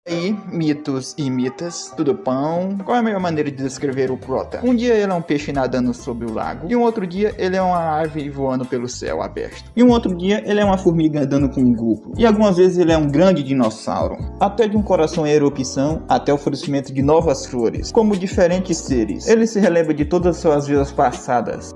E aí, mitos e mitas, tudo pão? Qual é a melhor maneira de descrever o Crota? Um dia ele é um peixe nadando sobre o lago, e um outro dia ele é uma ave voando pelo céu aberto. E um outro dia ele é uma formiga andando com um grupo. E algumas vezes ele é um grande dinossauro. Até de um coração em erupção, até o florescimento de novas flores. Como diferentes seres, ele se relembra de todas as suas vidas passadas.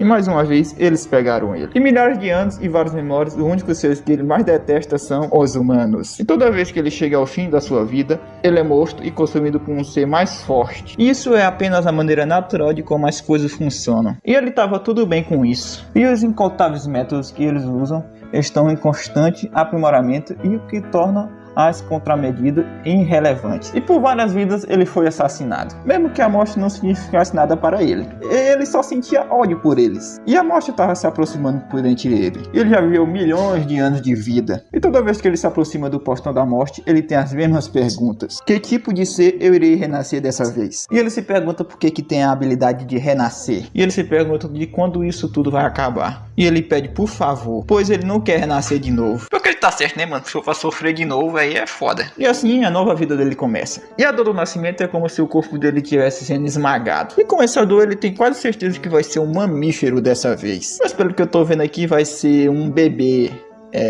E mais uma vez, eles pegaram ele. Em milhares de anos e várias memórias, os únicos seres que ele mais detesta são os humanos. E toda vez que ele chega ao fim da sua vida, ele é morto e consumido por um ser mais forte. Isso é apenas a maneira natural de como as coisas funcionam. E ele estava tudo bem com isso. E os incontáveis métodos que eles usam estão em constante aprimoramento, e o que torna as contramedidas irrelevantes. E por várias vidas ele foi assassinado, mesmo que a morte não significasse nada para ele. Ele só sentia ódio por eles, e a morte estava se aproximando por entre ele. Ele já viveu milhões de anos de vida, e toda vez que ele se aproxima do portão da morte, ele tem as mesmas perguntas: que tipo de ser eu irei renascer dessa vez? E ele se pergunta por que tem a habilidade de renascer, e ele se pergunta de quando isso tudo vai acabar. E ele pede por favor, pois ele não quer renascer de novo. Porque ele tá certo, né, mano? Se eu for sofrer de novo, aí é foda. E assim a nova vida dele começa. E a dor do nascimento é como se o corpo dele estivesse sendo esmagado. E com essa dor ele tem quase certeza que vai ser um mamífero dessa vez. Mas pelo que eu tô vendo aqui, vai ser um bebê.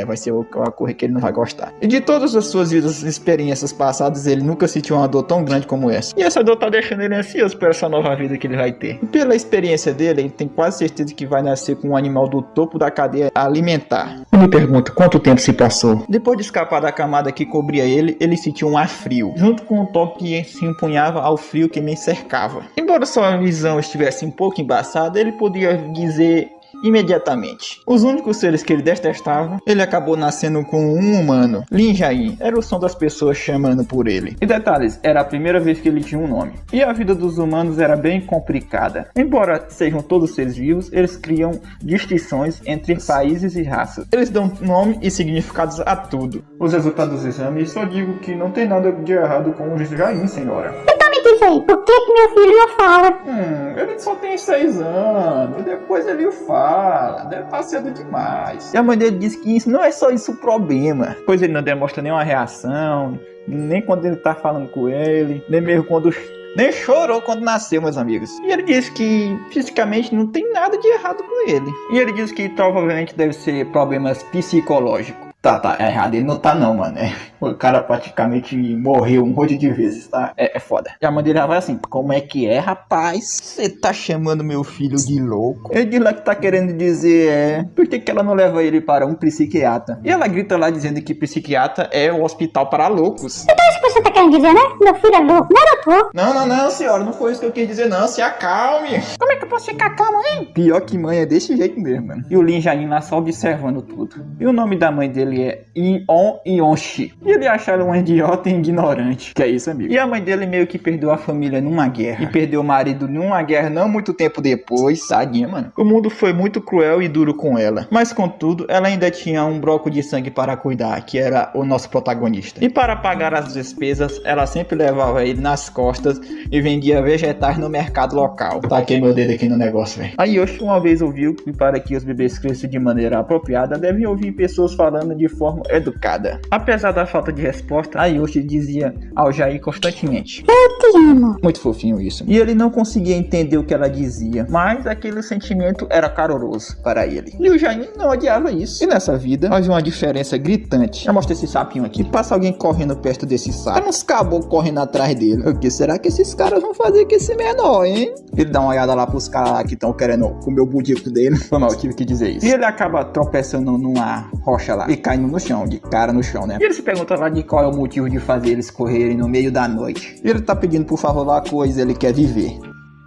Vai ser uma coisa que ele não vai gostar. E de todas as suas vidas e experiências passadas, ele nunca sentiu uma dor tão grande como essa. E essa dor tá deixando ele ansioso por essa nova vida que ele vai ter. E pela experiência dele, ele tem quase certeza que vai nascer com um animal do topo da cadeia alimentar. Eu me pergunto, quanto tempo se passou? Depois de escapar da camada que cobria ele, ele sentiu um ar frio, junto com um toque que se empunhava ao frio que me cercava. Embora sua visão estivesse um pouco embaçada, ele podia dizer imediatamente os únicos seres que ele detestava. Ele acabou nascendo com um humano, Lin Jain. Era o som das pessoas chamando por ele. E detalhes, era a primeira vez que ele tinha um nome. E a vida dos humanos era bem complicada. Embora sejam todos seres vivos, eles criam distinções entre países e raças. Eles dão nome e significados a tudo. Os resultados dos exames só digo que não tem nada de errado com o Jain, senhora. Diz aí, por que meu filho não fala? Ele só tem 6 anos, depois ele fala, deve estar cedo demais. E a mãe dele disse que isso não é só isso o problema, pois ele não demonstra nenhuma reação, nem quando ele tá falando com ele, nem mesmo quando... nem chorou quando nasceu, meus amigos. E ele disse que fisicamente não tem nada de errado com ele. E ele disse que provavelmente deve ser problemas psicológicos. Tá errado, ele não tá não, mano. O cara praticamente morreu um monte de vezes, tá? É foda. E a mãe dele já vai assim: como é que é, rapaz? Você tá chamando meu filho de louco? Ele diz lá que tá querendo dizer, por que ela não leva ele para um psiquiatra? E ela grita lá dizendo que psiquiatra é o hospital para loucos. Então isso que você tá querendo dizer, né? Meu filho é louco, não é, doutor? Não, senhora, não foi isso que eu quis dizer, não. Se acalme. Como é que eu posso ficar calmo, hein? Pior que mãe é desse jeito mesmo, mano. E o Lin Jain lá só observando tudo. E o nome da mãe dele é Ion Yonshi. E ele acha ela um idiota e ignorante. Que é isso, amigo. E a mãe dele meio que perdeu a família numa guerra. E perdeu o marido numa guerra não muito tempo depois. Tadinha, mano. O mundo foi muito cruel e duro com ela. Mas contudo, ela ainda tinha um broco de sangue para cuidar, que era o nosso protagonista. E para pagar as despesas, ela sempre levava ele nas costas e vendia vegetais no mercado local. Taquei meu dedo aqui no negócio, velho. A Yoshi uma vez ouviu que para que os bebês cresçam de maneira apropriada, devem ouvir pessoas falando de forma educada. Apesar da falta de resposta, a Yoshi dizia ao Jain constantemente: eu te amo. Muito fofinho isso. E ele não conseguia entender o que ela dizia, mas aquele sentimento era caloroso para ele. E o Jain não odiava isso. E nessa vida, havia uma diferença gritante. Já mostra esse sapinho aqui. Passa alguém correndo perto desse sapo. Tem uns caboclos correndo atrás dele. O que será que esses caras vão fazer com esse menor, hein? Ele dá uma olhada lá pros caras que estão querendo comer o budico dele. Foi mal, eu tive que dizer isso. E ele acaba tropeçando numa rocha lá e caindo no chão, de cara no chão, né? E ele se pergunta lá de qual é o motivo de fazer eles correrem no meio da noite. E ele tá pedindo por favor lá coisa, ele quer viver.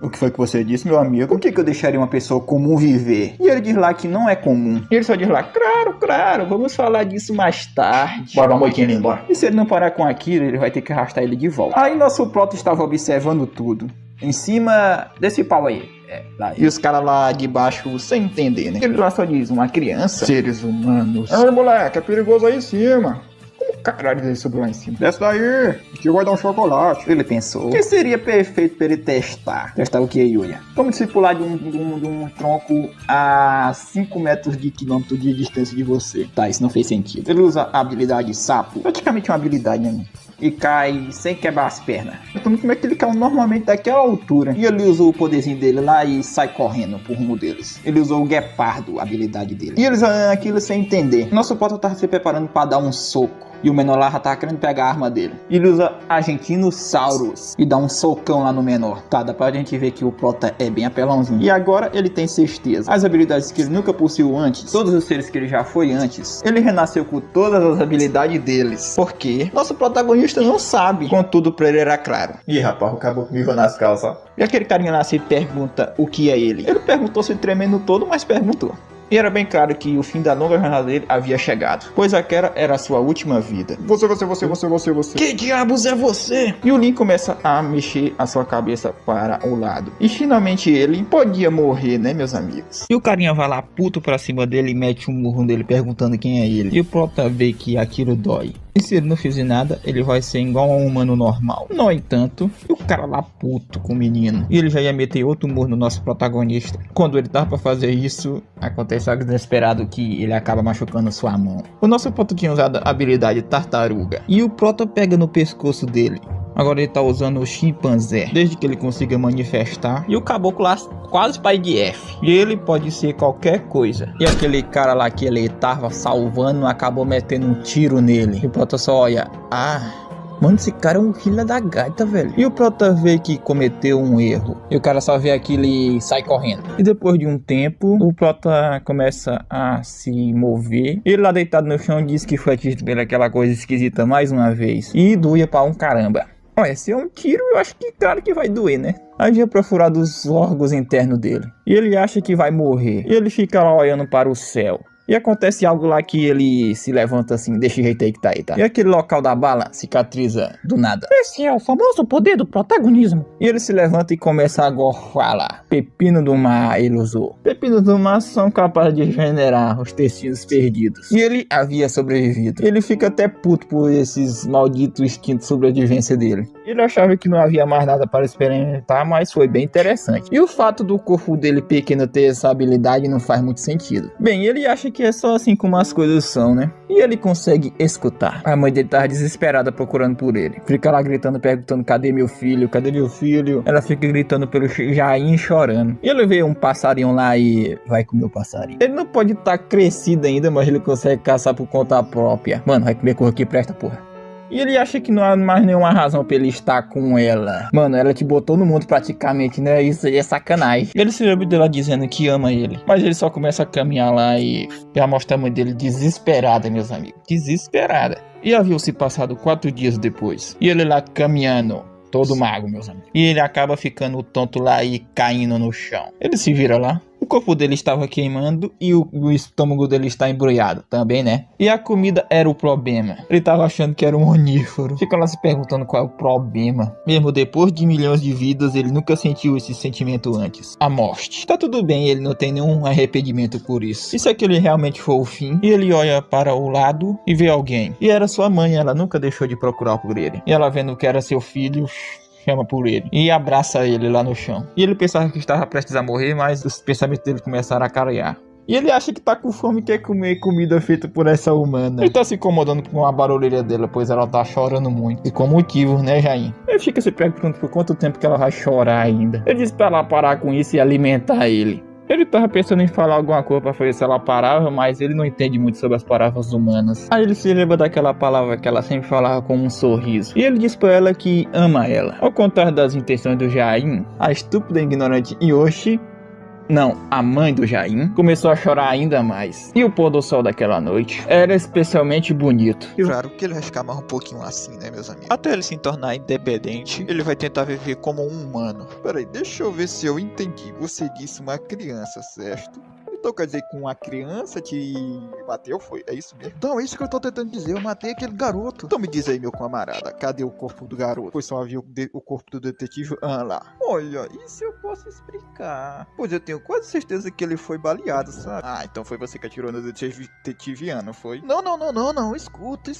O que foi que você disse, meu amigo? Por que eu deixaria uma pessoa comum viver? E ele diz lá que não é comum. E ele só diz lá, claro, vamos falar disso mais tarde. Bora, moitinha, ele embora. E se ele não parar com aquilo, ele vai ter que arrastar ele de volta. Aí nosso prota estava observando tudo. Em cima desse pau aí. Lá. E os caras lá de baixo sem entender, né? Ele lá só diz, uma criança. Seres humanos. Ai, moleque, é perigoso aí em cima. caralho dele subiu lá em cima. Desce daí, que eu vou dar um chocolate. Ele pensou que seria perfeito para ele testar. Testar o que, Yulia? Como se pular de um tronco a 5 metros de quilômetro de distância de você. Tá, isso não fez sentido. Ele usa a habilidade sapo. Praticamente uma habilidade, né? E cai sem quebrar as pernas. Então como é que ele cai normalmente daquela altura? E ele usou o poderzinho dele lá e sai correndo por rumo deles. Ele usou o guepardo, a habilidade dele. E eles olhando aquilo sem entender. Nosso Prota tava se preparando para dar um soco. E o menor lá já tava querendo pegar a arma dele. Ele usa Argentinosaurus e dá um socão lá no menor. Tá, dá pra gente ver que o Prota é bem apelãozinho. E agora ele tem certeza. As habilidades que ele nunca possuiu antes, todos os seres que ele já foi antes, ele renasceu com todas as habilidades deles. Porque nosso protagonista não sabe. Contudo, pra ele era claro. Ih, rapaz, o cabo mijou nas calças. E aquele carinha lá se pergunta o que é ele. Ele perguntou se tremendo todo, mas perguntou. E era bem claro que o fim da longa jornada dele havia chegado, pois aquela era a sua última vida. Você. Que diabos é você? E o Link começa a mexer a sua cabeça para o lado. E finalmente ele podia morrer, né, meus amigos? E o carinha vai lá puto pra cima dele e mete um murro nele perguntando quem é ele. E o Prota vê que aquilo dói. E se ele não fizer nada, ele vai ser igual a um humano normal. No entanto, o cara lá puto com o menino. E ele já ia meter outro murro no nosso protagonista. Quando ele tava pra fazer isso, acontece algo inesperado que ele acaba machucando sua mão. O nosso Prota tinha usado a habilidade tartaruga. E o Prota pega no pescoço dele. Agora ele tá usando o chimpanzé, desde que ele consiga manifestar. E o caboclo lá quase pai de F. E ele pode ser qualquer coisa. E aquele cara lá que ele tava salvando acabou metendo um tiro nele. E o Prota só olha. Mano, esse cara é um filho da gaita, velho. E o Prota vê que cometeu um erro. E o cara só vê aquilo e sai correndo. E depois de um tempo, o Prota começa a se mover. Ele lá deitado no chão diz que foi atingido por aquela coisa esquisita mais uma vez. E doía pra um caramba. Olha, se é um tiro, eu acho que claro que vai doer, né? Havia perfurado os órgãos internos dele. E ele acha que vai morrer. E ele fica lá olhando para o céu. E acontece algo lá que ele se levanta assim, deixa o jeito aí que tá aí, tá? E aquele local da bala cicatriza do nada. Esse é o famoso poder do protagonismo. E ele se levanta e começa a gorfar lá. Pepino do mar ele usou. Pepinos do mar são capazes de regenerar os tecidos perdidos. E ele havia sobrevivido. Ele fica até puto por esses malditos instintos de sobrevivência dele. Ele achava que não havia mais nada para experimentar, mas foi bem interessante. E o fato do corpo dele pequeno ter essa habilidade não faz muito sentido. Bem, ele acha que é só assim como as coisas são, né? E ele consegue escutar. A mãe dele tá desesperada procurando por ele. Fica lá gritando, perguntando, cadê meu filho? Cadê meu filho? Ela fica gritando pelo Jain, chorando. E ele vê um passarinho lá e vai comer o passarinho. Ele não pode estar crescido ainda, mas ele consegue caçar por conta própria. Mano, vai comer cor que presta, porra. E ele acha que não há mais nenhuma razão pra ele estar com ela. Mano, ela te botou no mundo praticamente, né? Isso aí é sacanagem. Ele se lembra dela dizendo que ama ele. Mas ele só começa a caminhar lá e já mostra a mãe dele desesperada, meus amigos. Desesperada. E havia se passado 4 dias depois. E ele lá caminhando, todo mago, meus amigos. E ele acaba ficando tonto lá e caindo no chão. Ele se vira lá. O corpo dele estava queimando e o estômago dele está embrulhado também, né? E a comida era o problema. Ele estava achando que era um onífero. Fica lá se perguntando qual é o problema. Mesmo depois de milhões de vidas, ele nunca sentiu esse sentimento antes. A morte. Tá tudo bem, ele não tem nenhum arrependimento por isso. E se aquele realmente for o fim? E ele olha para o lado e vê alguém. E era sua mãe, ela nunca deixou de procurar por ele. E ela vendo que era seu filho, chama por ele e abraça ele lá no chão. E ele pensava que estava prestes a morrer, mas os pensamentos dele começaram a clarear. E ele acha que tá com fome e quer comer comida feita por essa humana. Ele tá se incomodando com a barulheira dela, pois ela tá chorando muito. E com motivo, né, Jain? Ele fica se perguntando por quanto tempo que ela vai chorar ainda. Ele diz pra ela parar com isso e alimentar ele. Ele tava pensando em falar alguma coisa pra fazer se ela parava, mas ele não entende muito sobre as palavras humanas. Aí ele se lembra daquela palavra que ela sempre falava com um sorriso. E ele diz pra ela que ama ela. Ao contrário das intenções do Jain, a estúpida e ignorante Yoshi, não, a mãe do Jain, começou a chorar ainda mais. E o pôr do sol daquela noite era especialmente bonito. E claro que ele vai ficar mais um pouquinho assim, né, meus amigos? Até ele se tornar independente, ele vai tentar viver como um humano. Peraí, deixa eu ver se eu entendi. Você disse uma criança, certo? Então quer dizer que uma criança te bateu, foi? É isso mesmo? Então, é isso que eu tô tentando dizer, eu matei aquele garoto. Então me diz aí, meu camarada, cadê o corpo do garoto? Pois só havia o corpo do detetive lá. Olha, isso eu posso explicar. Pois eu tenho quase certeza que ele foi baleado, sabe? Ah, então foi você que atirou no detetive Ian, não foi? Não, escuta.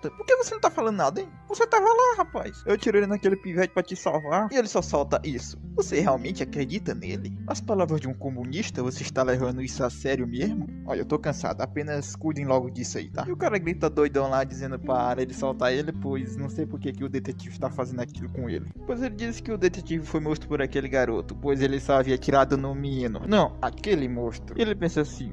Por que você não tá falando nada, hein? Você tava lá, rapaz. Eu tirei ele naquele pivete pra te salvar e ele só solta isso. Você realmente acredita nele? As palavras de um comunista, você está levando isso a sério mesmo? Olha, eu tô cansado, apenas cuidem logo disso aí, tá? E o cara grita doidão lá, dizendo para ele soltar ele, pois não sei por que o detetive tá fazendo aquilo com ele. Pois ele disse que o detetive foi morto por aquele garoto, pois ele só havia tirado no menino. Não, aquele monstro. E ele pensa assim,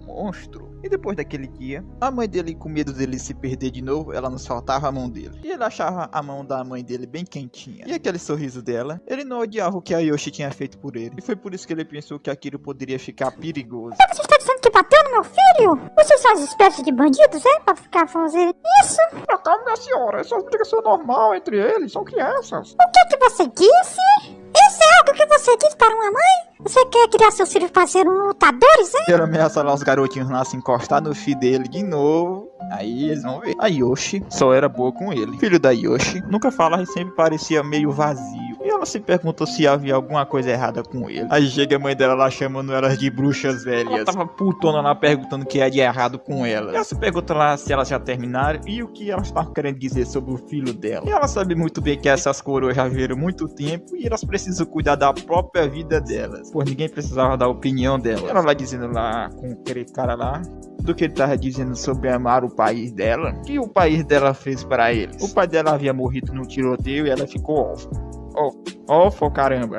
monstro. E depois daquele dia, a mãe dele, com medo dele se perder de novo, ela não soltava a mão dele. E ele achava a mão da mãe dele bem quentinha. E aquele sorriso dela, ele não odiava o que a Yoshi tinha feito por ele. E foi por isso que ele pensou que aquilo poderia ficar perigoso. Você está dizendo que bateu no meu filho? Vocês são as espécies de bandidos, é? Pra ficar fazendo isso? Calma, minha senhora, essa é uma brigação normal entre eles, são crianças. O que você disse? Isso é algo que você disse para uma mãe? Você quer criar seus filhos para serem lutadores, hein? E ele ameaça lá os garotinhos lá se encostar no filho dele de novo. Aí eles vão ver. A Yoshi só era boa com ele. O filho da Yoshi nunca falava e sempre parecia meio vazio. E ela se perguntou se havia alguma coisa errada com ele. Aí chega a mãe dela lá chamando elas de bruxas velhas. Ela tava putona lá perguntando o que é de errado com elas. E ela se pergunta lá se elas já terminaram e o que elas estavam querendo dizer sobre o filho dela. E ela sabe muito bem que essas coroas já viveram muito tempo e elas precisam cuidar da própria vida delas, pois ninguém precisava da opinião dela. Ela vai dizendo lá com aquele cara lá do que ele tava dizendo sobre amar o país dela, que o país dela fez para eles. O pai dela havia morrido no tiroteio e ela ficou órfã. Órfã, caramba.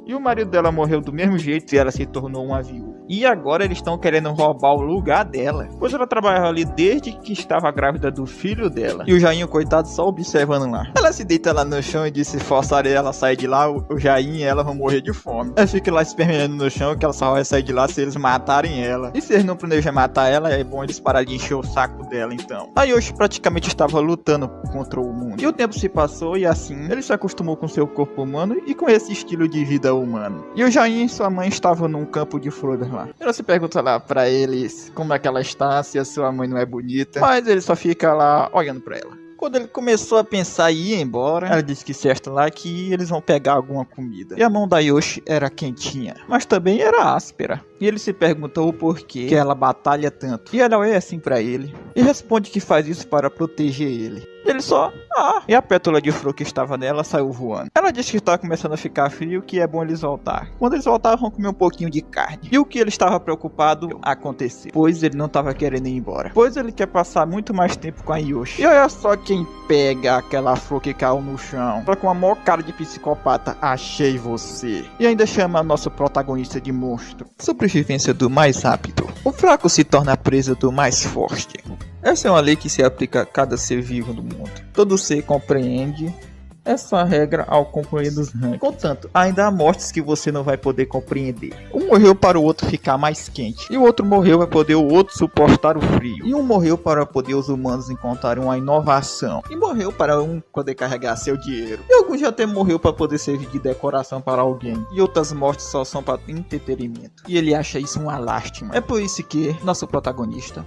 E o marido dela morreu do mesmo jeito e ela se tornou uma viúva. E agora eles estão querendo roubar o lugar dela, pois ela trabalhava ali desde que estava grávida do filho dela. E o Jainho, coitado, só observando lá. Ela se deita lá no chão e diz se forçarem ela a sair de lá, o Jainho e ela vão morrer de fome. Ela fica lá esperneando no chão que ela só vai sair de lá se eles matarem ela. E se eles não planejam matar ela, é bom eles pararem de encher o saco dela então. A Yoshi praticamente estava lutando contra o mundo. E o tempo se passou e assim, ele se acostumou com seu corpo humano e com esse estilo de vida humano. E o Jainho e sua mãe estavam num campo de flores lá. Ela se pergunta lá pra eles como é que ela está, se a sua mãe não é bonita. Mas ele só fica lá olhando pra ela. Quando ele começou a pensar em ir embora, ela disse que certo lá que eles vão pegar alguma comida. E a mão da Yoshi era quentinha, mas também era áspera. E ele se perguntou o porquê que ela batalha tanto. E ela olha assim pra ele e responde que faz isso para proteger ele. Ele só, e a pétala de flor que estava nela saiu voando. Ela disse que estava começando a ficar frio, que é bom eles voltar. Quando eles voltaram, vão comer um pouquinho de carne. E o que ele estava preocupado aconteceu, pois ele não estava querendo ir embora. Pois ele quer passar muito mais tempo com a Yoshi. E olha só quem pega aquela flor que caiu no chão. Ela com a maior cara de psicopata, achei você. E ainda chama nosso protagonista de monstro. Sobrevivência do mais rápido. O fraco se torna a presa do mais forte. Essa é uma lei que se aplica a cada ser vivo do mundo. Todo ser compreende essa regra ao compreender os rankings. Contanto, ainda há mortes que você não vai poder compreender. Um morreu para o outro ficar mais quente. E o outro morreu para poder o outro suportar o frio. E um morreu para poder os humanos encontrarem uma inovação. E morreu para um poder carregar seu dinheiro. E alguns já até morreu para poder servir de decoração para alguém. E outras mortes só são para entretenimento. E ele acha isso uma lástima. É por isso que nosso protagonista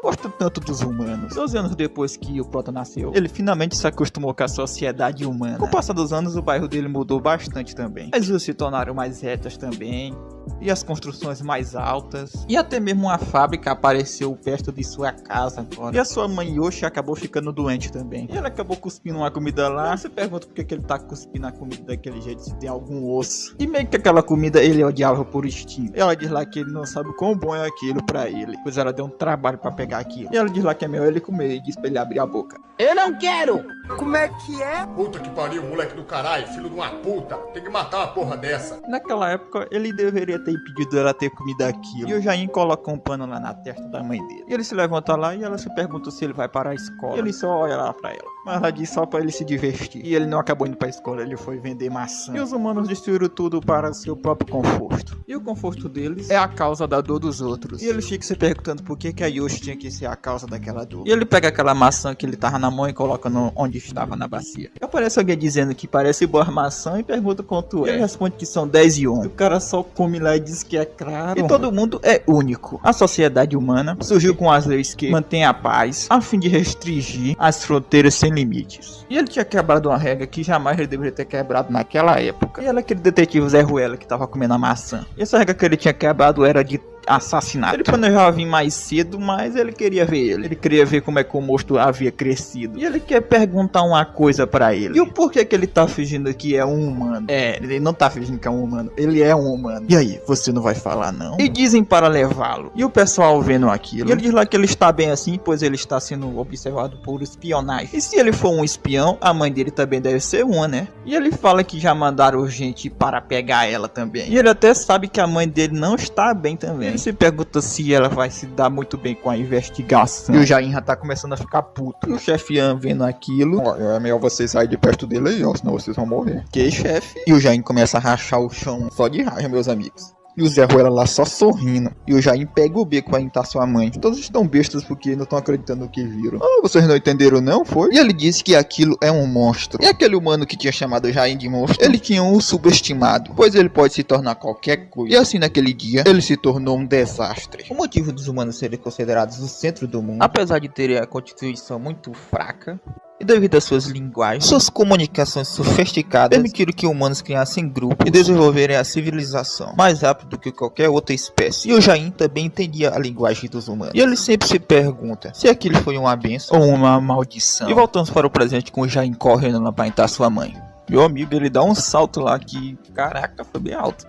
gosta tanto dos humanos. 12 anos depois que o Prota nasceu, ele finalmente se acostumou com a sociedade humana. Com o passar dos anos, o bairro dele mudou bastante também. As ruas se tornaram mais retas também, e as construções mais altas, e até mesmo uma fábrica apareceu perto de sua casa agora. E a sua mãe Yoshi acabou ficando doente também. E ela acabou cuspindo uma comida lá. Você pergunta por que ele tá cuspindo a comida daquele jeito, se tem algum osso. E meio que aquela comida ele odiava por instinto. Ela diz lá que ele não sabe quão bom é aquilo pra ele, pois ela deu um trabalho pra pegar aquilo. E ela diz lá que é melhor ele comer e diz pra ele abrir a boca. Eu não quero! Como é que é? Puta que pariu, moleque do caralho, filho de uma puta. Tem que matar uma porra dessa. Naquela época, ele deveria ter impedido ela ter comido aquilo. E o Jain coloca um pano lá na testa da mãe dele. E ele se levanta lá e ela se pergunta se ele vai para a escola. E ele só olha lá pra ela. Mas ela diz só pra ele se divertir. E ele não acabou indo pra escola, ele foi vender maçã. E os humanos destruíram tudo para o seu próprio conforto. E o conforto deles é a causa da dor dos outros. E ele fica se perguntando por que a Yoshi tinha que ser a causa daquela dor. E ele pega aquela maçã que ele tava na mão e coloca onde que estava na bacia. E aparece alguém dizendo que parece boa maçã e pergunta quanto é. Ele responde que são 10 yuan. O cara só come lá e diz que é claro. E todo mundo é único. A sociedade humana surgiu com as leis que mantêm a paz, a fim de restringir as fronteiras sem limites. E ele tinha quebrado uma regra que jamais ele deveria ter quebrado naquela época. E era aquele detetive Zé Ruela que tava comendo a maçã. E essa regra que ele tinha quebrado era de assassinato. Ele planejava vir mais cedo, mas ele queria ver ele. Ele queria ver como é que o monstro havia crescido. E ele quer perguntar uma coisa pra ele. E o porquê que ele tá fingindo que é um humano? É, ele não tá fingindo que é um humano. Ele é um humano. E aí, você não vai falar não? E dizem para levá-lo. E o pessoal vendo aquilo. E ele diz lá que ele está bem assim, pois ele está sendo observado por espionagem. E se ele for um espião, a mãe dele também deve ser uma, né? E ele fala que já mandaram gente para pegar ela também. E ele até sabe que a mãe dele não está bem também. Ele se pergunta se ela vai se dar muito bem com a investigação. E o Jain já tá começando a ficar puto. E o chefe Ian vendo aquilo. Olha, é melhor vocês saírem de perto dele aí, ó, senão vocês vão morrer. Que chefe? E o Jain começa a rachar o chão só de raiva, meus amigos. E o Zé Ruela lá só sorrindo. E o Jain pega o beco pra imitar sua mãe. Todos estão bestas porque não estão acreditando no que viram. Ah, vocês não entenderam não, foi? E ele disse que aquilo é um monstro. E aquele humano que tinha chamado o Jain de monstro, ele tinha o subestimado, pois ele pode se tornar qualquer coisa. E assim naquele dia, ele se tornou um desastre. O motivo dos humanos serem considerados o centro do mundo, apesar de terem a constituição muito fraca, e devido às suas linguagens, suas comunicações sofisticadas, permitiram que humanos criassem grupos e desenvolverem a civilização mais rápido do que qualquer outra espécie. E o Jain também entendia a linguagem dos humanos. E ele sempre se pergunta se aquilo foi uma benção ou uma maldição. E voltamos para o presente com o Jain correndo lá para entrar sua mãe. Meu amigo, ele dá um salto lá que, caraca, foi bem alto.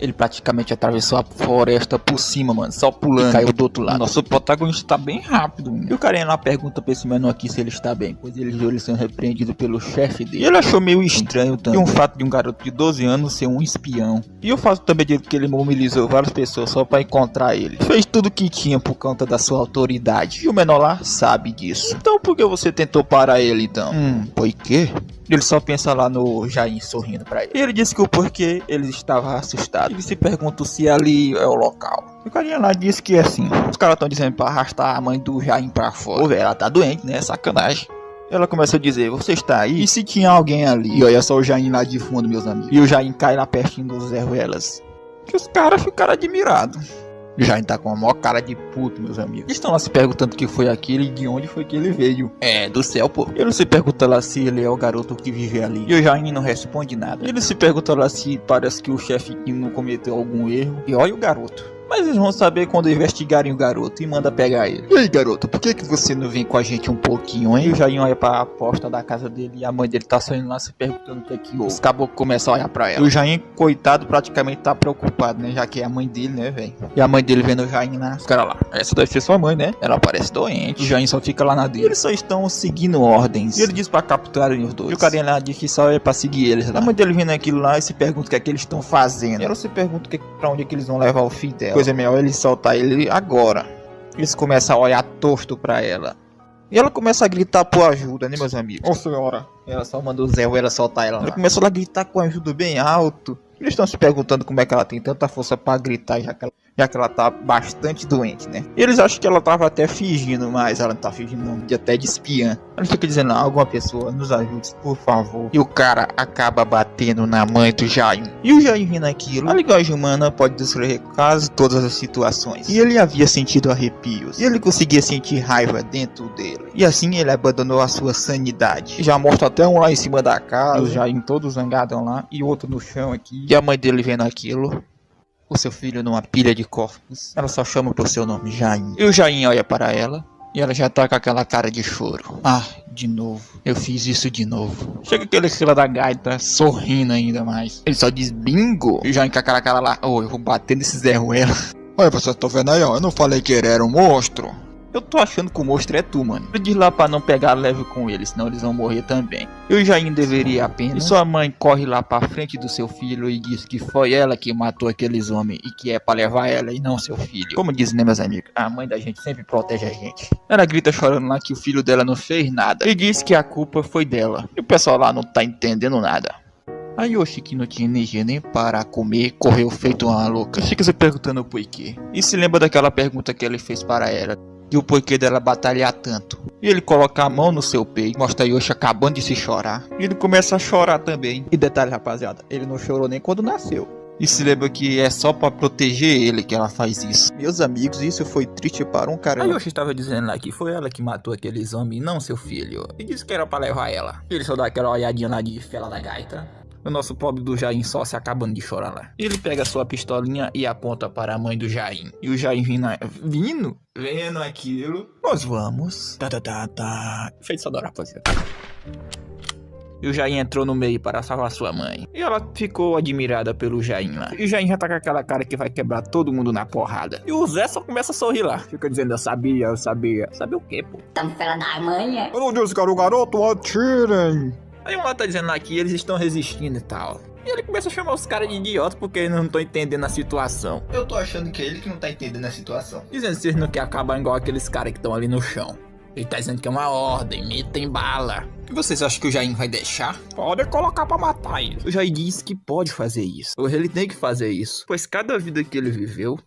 Ele praticamente atravessou a floresta por cima, mano, só pulando, e caiu do outro lado. Nosso protagonista tá bem rápido, mano. E o carinha lá pergunta pra esse menor aqui se ele está bem, pois ele viu ele sendo repreendido pelo chefe dele. E ele achou meio estranho também. E um fato de um garoto de 12 anos ser um espião. E o fato também de que ele mobilizou várias pessoas só pra encontrar ele. Fez tudo que tinha por conta da sua autoridade. E o menor lá sabe disso. Então por que você tentou parar ele então? Por quê? Ele só pensa lá no Jain sorrindo pra ele. E ele disse que o porquê ele estava assustado. Ele se pergunta se ali é o local. O carinha lá disse que é assim. Os caras estão dizendo pra arrastar a mãe do Jain pra fora. Pô, velho, ela tá doente, né? Sacanagem. Ela começa a dizer, você está aí? E se tinha alguém ali? E olha só o Jain lá de fundo, meus amigos. E o Jain cai lá pertinho dos Zé Ruelas. Que os caras ficaram admirados. O Jain tá com a maior cara de puto, meus amigos. Eles estão lá se perguntando o que foi aquele e de onde foi que ele veio. É, do céu, pô. Ele se pergunta lá se ele é o garoto que vive ali. E o Jain não responde nada. Ele se pergunta lá se parece que o chefe não cometeu algum erro. E olha o garoto. Mas eles vão saber quando investigarem o garoto e manda pegar ele. E aí, garoto, por que você não vem com a gente um pouquinho, hein? E o Jain olha pra porta da casa dele e a mãe dele tá saindo lá se perguntando o que é que houve. Os caboclos começam a olhar pra ela. E o Jain, coitado, praticamente tá preocupado, né? Já que é a mãe dele, né, velho? E a mãe dele vendo o Jain lá. Os caras lá, essa deve ser sua mãe, né? Ela parece doente. O Jain só fica lá na dele. E eles só estão seguindo ordens. E ele diz pra capturarem os dois. E o carinha lá diz que só é pra seguir eles lá. A mãe dele vendo aquilo lá e se pergunta o que é que eles estão fazendo. E ela se pergunta pra onde é que eles vão levar o filho dela. Coisa melhor ele soltar ele agora. Eles começam a olhar torto pra ela. E ela começa a gritar por ajuda, né, meus amigos? Ô senhora. Ela só manda o Zé Ruela soltar ela lá. Ela começa a gritar com ajuda bem alto. Eles estão se perguntando como é que ela tem tanta força pra gritar, já que ela tá bastante doente, né? E eles acham que ela tava até fingindo, mas ela não tá fingindo não, até de espiã. Ela fica dizendo, alguma pessoa nos ajude, por favor. E o cara acaba batendo na mãe do Jain. E o Jain vendo aquilo, a linguagem humana pode descrever quase todas as situações. E ele havia sentido arrepios. E ele conseguia sentir raiva dentro dele. E assim ele abandonou a sua sanidade. E já mostra até um lá em cima da casa, o Jain todo zangado lá, e outro no chão aqui. E a mãe dele vendo aquilo, o seu filho numa pilha de corpos. Ela só chama por seu nome, Jain. E o Jain olha para ela e ela já tá com aquela cara de choro. De novo. Eu fiz isso de novo. Chega aquele fila da gaita sorrindo ainda mais. Ele só diz bingo. E o Jain com aquela cara lá, eu vou bater nesse Zé Ruela. Olha, vocês estão vendo aí, ó. Eu não falei que ele era um monstro. Eu tô achando que o monstro é tu, mano. Ele diz lá pra não pegar leve com ele, senão eles vão morrer também. E o Jain deveria apenas. E sua mãe corre lá pra frente do seu filho e diz que foi ela que matou aqueles homens e que é pra levar ela e não seu filho. Como dizem, né, meus amigos? A mãe da gente sempre protege a gente. Ela grita chorando lá que o filho dela não fez nada e diz que a culpa foi dela. E o pessoal lá não tá entendendo nada. A Yoshi, que não tinha energia nem para comer, correu feito uma louca. Fica se perguntando por quê. E se lembra daquela pergunta que ele fez para ela. e o porquê dela batalhar tanto. E ele coloca a mão no seu peito, mostra a Yoshi acabando de se chorar. E ele começa a chorar também. E detalhe, rapaziada, ele não chorou nem quando nasceu. E se lembra que é só pra proteger ele que ela faz isso. Meus amigos, isso foi triste para um caramba. A Yoshi estava dizendo lá que foi ela que matou aqueles homens, não seu filho. E disse que era pra levar ela. Ele só dá aquela olhadinha lá de fela da gaita. O nosso pobre do Jain só se acabando de chorar lá. Ele pega sua pistolinha e aponta para a mãe do Jain. E o Jain vendo aquilo. Nós vamos. Feito só da rapaziada. E o Jain entrou no meio para salvar sua mãe. E ela ficou admirada pelo Jain lá. E o Jain já tá com aquela cara que vai quebrar todo mundo na porrada. E o Zé só começa a sorrir lá. Fica dizendo, eu sabia. Saber o quê, pô? Tamo fela da manhã. Eu não disse que era o garoto, atirem. Aí um lá tá dizendo lá que eles estão resistindo e tal. E ele começa a chamar os caras de idiota porque eles não estão entendendo a situação. Eu tô achando que é ele que não tá entendendo a situação. Dizendo que eles não querem acabar igual aqueles caras que estão ali no chão. Ele tá dizendo que é uma ordem, metem bala. E vocês acham que o Jain vai deixar? Pode colocar pra matar ele. O Jain diz que pode fazer isso. Ou ele tem que fazer isso. Pois cada vida que ele viveu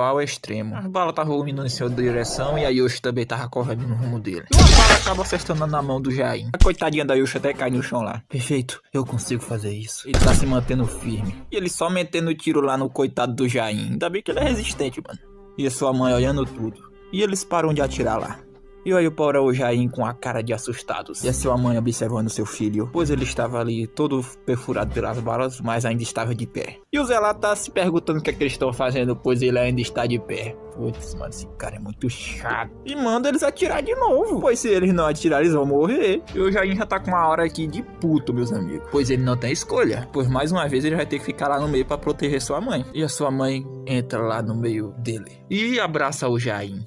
ao extremo. A bala tava indo em sua direção e a Yoshi também tava correndo no rumo dele. E uma bala acaba acertando na mão do Jain. A coitadinha da Yoshi até cai no chão lá. Perfeito, eu consigo fazer isso. Ele tá se mantendo firme. E ele só metendo tiro lá no coitado do Jain. Ainda bem que ele é resistente, mano. E a sua mãe olhando tudo. E eles param de atirar lá. E olha para o Jain com a cara de assustados. E a sua mãe observando seu filho, pois ele estava ali todo perfurado pelas balas, mas ainda estava de pé. E o Zé lá tá se perguntando o que é que eles estão fazendo, pois ele ainda está de pé. Putz, mano, esse cara é muito chato. E manda eles atirar de novo, pois se eles não atirarem, eles vão morrer. E o Jain já tá com uma hora aqui de puto, meus amigos. Pois ele não tem escolha, pois mais uma vez ele vai ter que ficar lá no meio para proteger sua mãe. E a sua mãe entra lá no meio dele e abraça o Jain.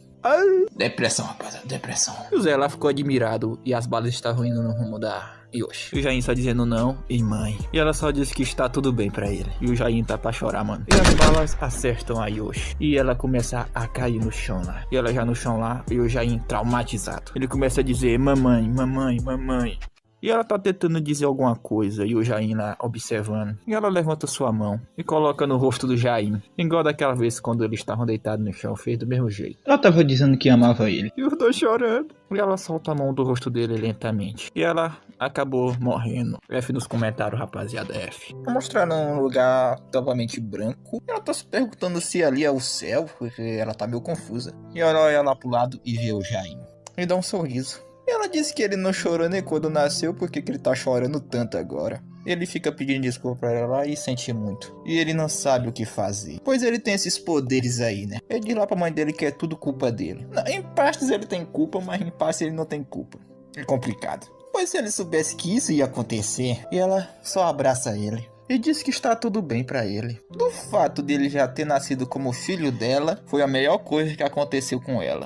Depressão, rapaziada, depressão. E o Zé lá ficou admirado e as balas estavam indo no rumo da Yoshi. E o Jain só dizendo não e mãe. E ela só diz que está tudo bem pra ele. E o Jain tá pra chorar, mano. E as balas acertam a Yoshi. E ela começa a cair no chão lá. E ela já no chão lá e o Jain traumatizado. Ele começa a dizer mamãe, mamãe, mamãe. E ela tá tentando dizer alguma coisa, e o Jain lá observando. E ela levanta sua mão e coloca no rosto do Jain. Igual daquela vez quando eles estavam deitados no chão, fez do mesmo jeito. Ela tava dizendo que amava ele. E os dois chorando. E ela solta a mão do rosto dele lentamente. E ela acabou morrendo. F nos comentários, rapaziada, F. Mostraram um lugar totalmente branco. E ela tá se perguntando se ali é o céu, porque ela tá meio confusa. E ela olha lá pro lado e vê o Jain. E dá um sorriso. E ela disse que ele não chorou nem quando nasceu, porque que ele tá chorando tanto agora. Ele fica pedindo desculpa pra ela e sente muito. E ele não sabe o que fazer, pois ele tem esses poderes aí, né? Ele diz lá pra mãe dele que é tudo culpa dele. Não, em partes ele tem culpa, mas em partes ele não tem culpa. É complicado. Pois se ele soubesse que isso ia acontecer, e ela só abraça ele. E diz que está tudo bem pra ele. Do fato dele já ter nascido como filho dela, foi a melhor coisa que aconteceu com ela.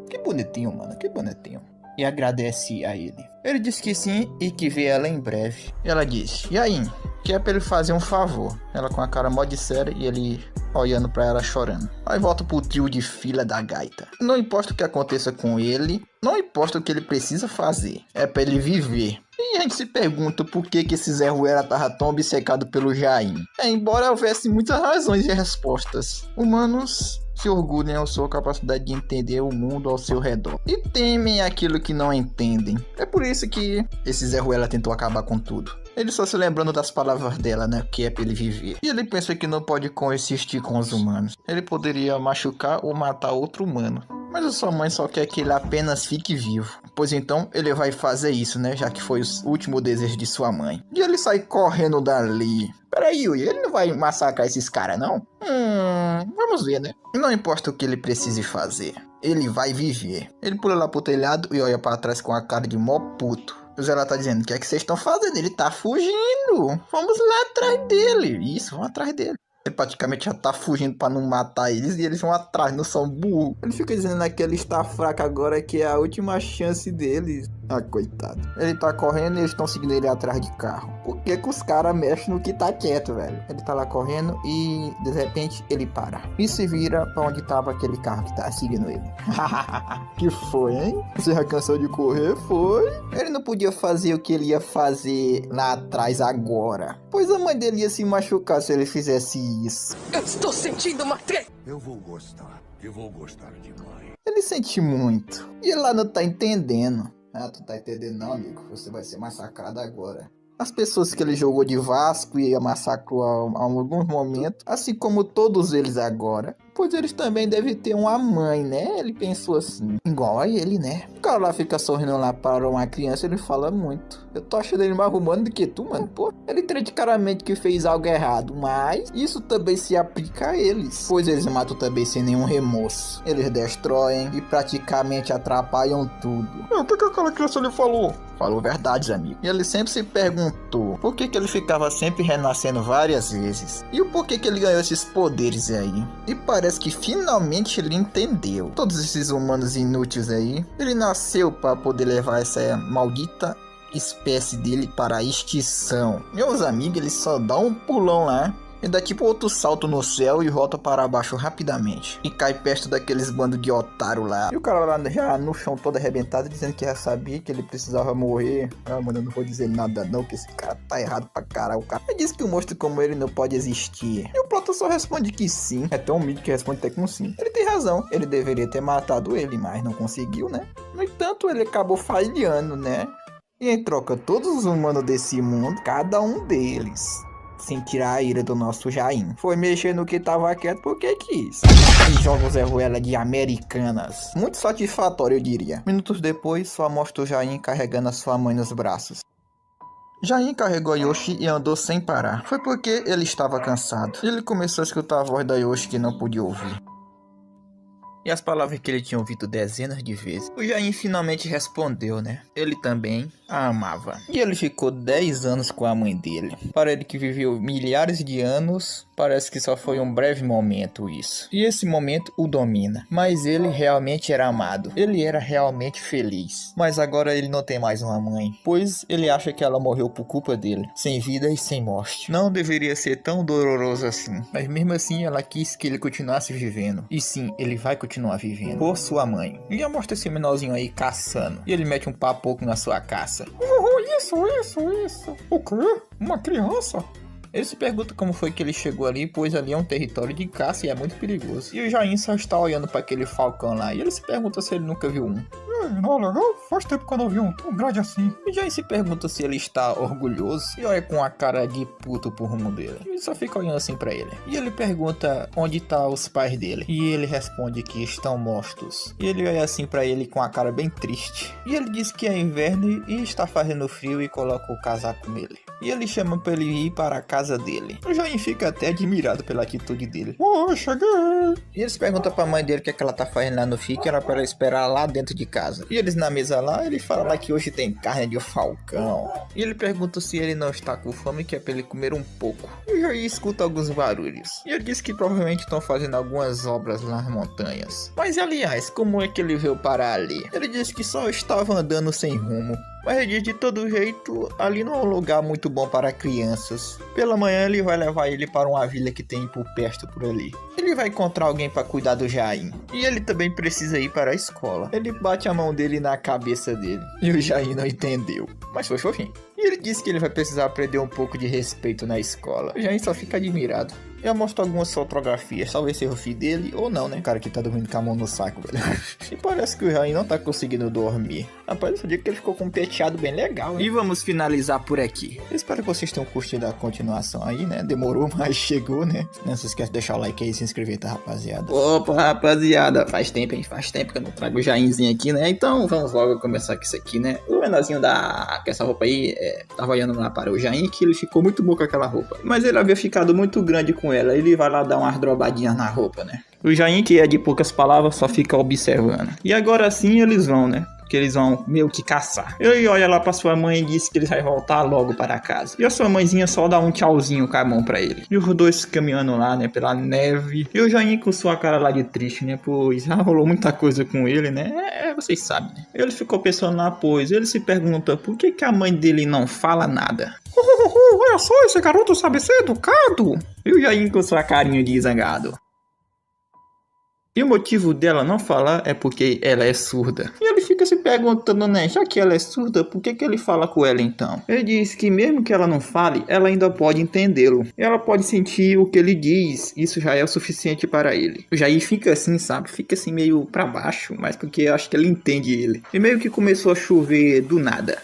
Que bonitinho, mano, que bonitinho. E agradece a ele. Ele diz que sim e que vê ela em breve. E ela diz, e aí? Que é pra ele fazer um favor. Ela com a cara mó de séria e ele olhando pra ela chorando. Aí volta pro trio de fila da gaita. Não importa o que aconteça com ele, não importa o que ele precisa fazer. É pra ele viver. E a gente se pergunta por que esse Zé Ruela tava tão obcecado pelo Jain. Embora houvesse muitas razões e respostas. Humanos se orgulham da sua capacidade de entender o mundo ao seu redor. E temem aquilo que não entendem. É por isso que esse Zé Ruela tentou acabar com tudo. Ele só se lembrando das palavras dela, né? Que é pra ele viver. E ele pensa que não pode coexistir com os humanos. Ele poderia machucar ou matar outro humano. Mas a sua mãe só quer que ele apenas fique vivo. Pois então ele vai fazer isso, né? Já que foi o último desejo de sua mãe. E ele sai correndo dali. Peraí, Yui, ele não vai massacrar esses caras, não? Vamos ver, né? Não importa o que ele precise fazer. Ele vai viver. Ele pula lá pro telhado e olha pra trás com a cara de mó puto. O Zé lá tá dizendo, o que é que vocês estão fazendo? Ele tá fugindo. Vamos lá atrás dele. Isso, vamos atrás dele. Ele praticamente já tá fugindo pra não matar eles e eles vão atrás, não são burros. Ele fica dizendo que ele está fraco agora, que é a última chance deles. Ah, coitado. Ele tá correndo e eles estão seguindo ele atrás de carro. Por que que os caras mexem no que tá quieto, velho? Ele tá lá correndo e de repente ele para. E se vira pra onde tava aquele carro que tá seguindo ele. Que foi, hein? Você já cansou de correr? Foi? Ele não podia fazer o que ele ia fazer lá atrás agora. Pois a mãe dele ia se machucar se ele fizesse isso. Eu estou sentindo uma treta. Eu vou gostar. que vou gostar de mãe. Ele sente muito. E ele lá não tá entendendo. Ah, tu tá entendendo não, amigo? Você vai ser massacrado agora. As pessoas que ele jogou de Vasco e massacrou a alguns momentos, assim como todos eles agora, pois eles também devem ter uma mãe, né? Ele pensou assim, igual a ele, né? O cara lá fica sorrindo lá para uma criança, ele fala muito. Eu tô achando ele mais humano do que tu, mano. Pô, ele entende claramente que fez algo errado, mas isso também se aplica a eles, pois eles matam também sem nenhum remorso. Eles destroem e praticamente atrapalham tudo. O que aquela criança lhe falou? Falou verdades, amigo. E ele sempre se perguntou por que ele ficava sempre renascendo várias vezes. E o porquê que ele ganhou esses poderes aí. E parece que finalmente ele entendeu. Todos esses humanos inúteis aí. Ele nasceu para poder levar essa maldita espécie dele para a extinção. Meus amigos, ele só dá um pulão lá. E dá tipo outro salto no céu e volta para baixo rapidamente. E cai perto daqueles bandos de otário lá. E o cara lá já no chão todo arrebentado, dizendo que já sabia que ele precisava morrer. Ah, mano, eu não vou dizer nada não, que esse cara tá errado pra caralho. O cara disse que um monstro como ele não pode existir. E o Plotão só responde que sim. É tão humilde que responde até com sim. Ele tem razão. Ele deveria ter matado ele, mas não conseguiu, né? No entanto, ele acabou falhando, né? E em troca, todos os humanos desse mundo, cada um deles, sem tirar a ira do nosso Jain, foi mexer no que tava quieto porque quis. E jogos Zé Ruela de Americanas. Muito satisfatório, eu diria. Minutos depois, só mostra o Jain carregando a sua mãe nos braços. Jain carregou a Yoshi e andou sem parar. Foi porque ele estava cansado. Ele começou a escutar a voz da Yoshi que não podia ouvir. E as palavras que ele tinha ouvido dezenas de vezes. O Jain finalmente respondeu, né? Ele também a amava. E ele ficou 10 anos com a mãe dele. Para ele que viveu milhares de anos, parece que só foi um breve momento isso. E esse momento o domina. Mas ele realmente era amado. Ele era realmente feliz. Mas agora ele não tem mais uma mãe, pois ele acha que ela morreu por culpa dele. Sem vida e sem morte. Não deveria ser tão doloroso assim. Mas mesmo assim ela quis que ele continuasse vivendo. E sim, ele vai continuar vivendo por sua mãe. E já mostra esse menorzinho aí caçando. E ele mete um papoco na sua caça. Isso. O quê? Uma criança? Ele se pergunta como foi que ele chegou ali, pois ali é um território de caça e é muito perigoso. E o Jain só está olhando para aquele falcão lá. E ele se pergunta se ele nunca viu um. Não, legal? Faz tempo que eu não vi um tão grande assim. E Jain se pergunta se ele está orgulhoso e olha com a cara de puto pro rumo dele. E ele só fica olhando assim pra ele. E ele pergunta onde tá os pais dele. E ele responde que estão mortos. E ele olha assim pra ele com a cara bem triste. E ele diz que é inverno e está fazendo frio e coloca o casaco nele. E ele chama pra ele ir para a casa dele. O Jain fica até admirado pela atitude dele. Oh, cheguei! E eles perguntam pra mãe dele o que ela tá fazendo lá no FIC, que era pra ela esperar lá dentro de casa. E eles na mesa lá, ele fala lá que hoje tem carne de falcão. E ele pergunta se ele não está com fome, que é pra ele comer um pouco. E o Jain escuta alguns barulhos. E ele diz que provavelmente estão fazendo algumas obras lá nas montanhas. Mas aliás, como é que ele veio parar ali? Ele disse que só estava andando sem rumo. Mas ele diz de todo jeito, ali não é um lugar muito bom para crianças. Pela manhã ele vai levar ele para uma vila que tem por perto por ali. Ele vai encontrar alguém para cuidar do Jain. E ele também precisa ir para a escola. Ele bate a mão dele na cabeça dele. E o Jain não entendeu. Mas foi fofinho. E ele disse que ele vai precisar aprender um pouco de respeito na escola. O Jain só fica admirado. Eu mostro algumas fotografias, talvez seja o filho dele ou não, né? O cara que tá dormindo com a mão no saco, velho. E parece que o Jain não tá conseguindo dormir. Rapaz, eu digo que ele ficou com um penteado bem legal, né? E vamos finalizar por aqui. Eu espero que vocês tenham curtido a continuação aí, né? Demorou, mas chegou, né? Não se esquece de deixar o like aí e se inscrever, tá, rapaziada? Opa, rapaziada, faz tempo, hein? Faz tempo que eu não trago o Jainzinho aqui, né? Então vamos logo começar com isso aqui, né? O menorzinho com essa roupa aí, tava olhando lá para o Jain, que ele ficou muito bom com aquela roupa. Mas ele havia ficado muito grande com ela. Ele vai lá dar umas drobadinhas na roupa, né? O Jain, que é de poucas palavras, só fica observando. E agora sim eles vão, né? Porque eles vão meio que caçar. Ele olha lá pra sua mãe e diz que ele vai voltar logo para casa. E a sua mãezinha só dá um tchauzinho com a mão pra ele. E os dois caminhando lá, né, pela neve. E o Jain com sua cara lá de triste, né, pois já rolou muita coisa com ele, né, vocês sabem, né. Ele ficou pensando lá, pois ele se pergunta por que a mãe dele não fala nada. Olha só, esse garoto sabe ser educado. E o Jain com sua carinha de zangado. E o motivo dela não falar é porque ela é surda. E ele fica fica se perguntando, né, já que ela é surda, por que ele fala com ela então? Ele diz que mesmo que ela não fale, ela ainda pode entendê-lo. Ela pode sentir o que ele diz, isso já é o suficiente para ele. O Jair fica assim, sabe, fica assim meio pra baixo, mas porque eu acho que ele entende ele. E meio que começou a chover do nada.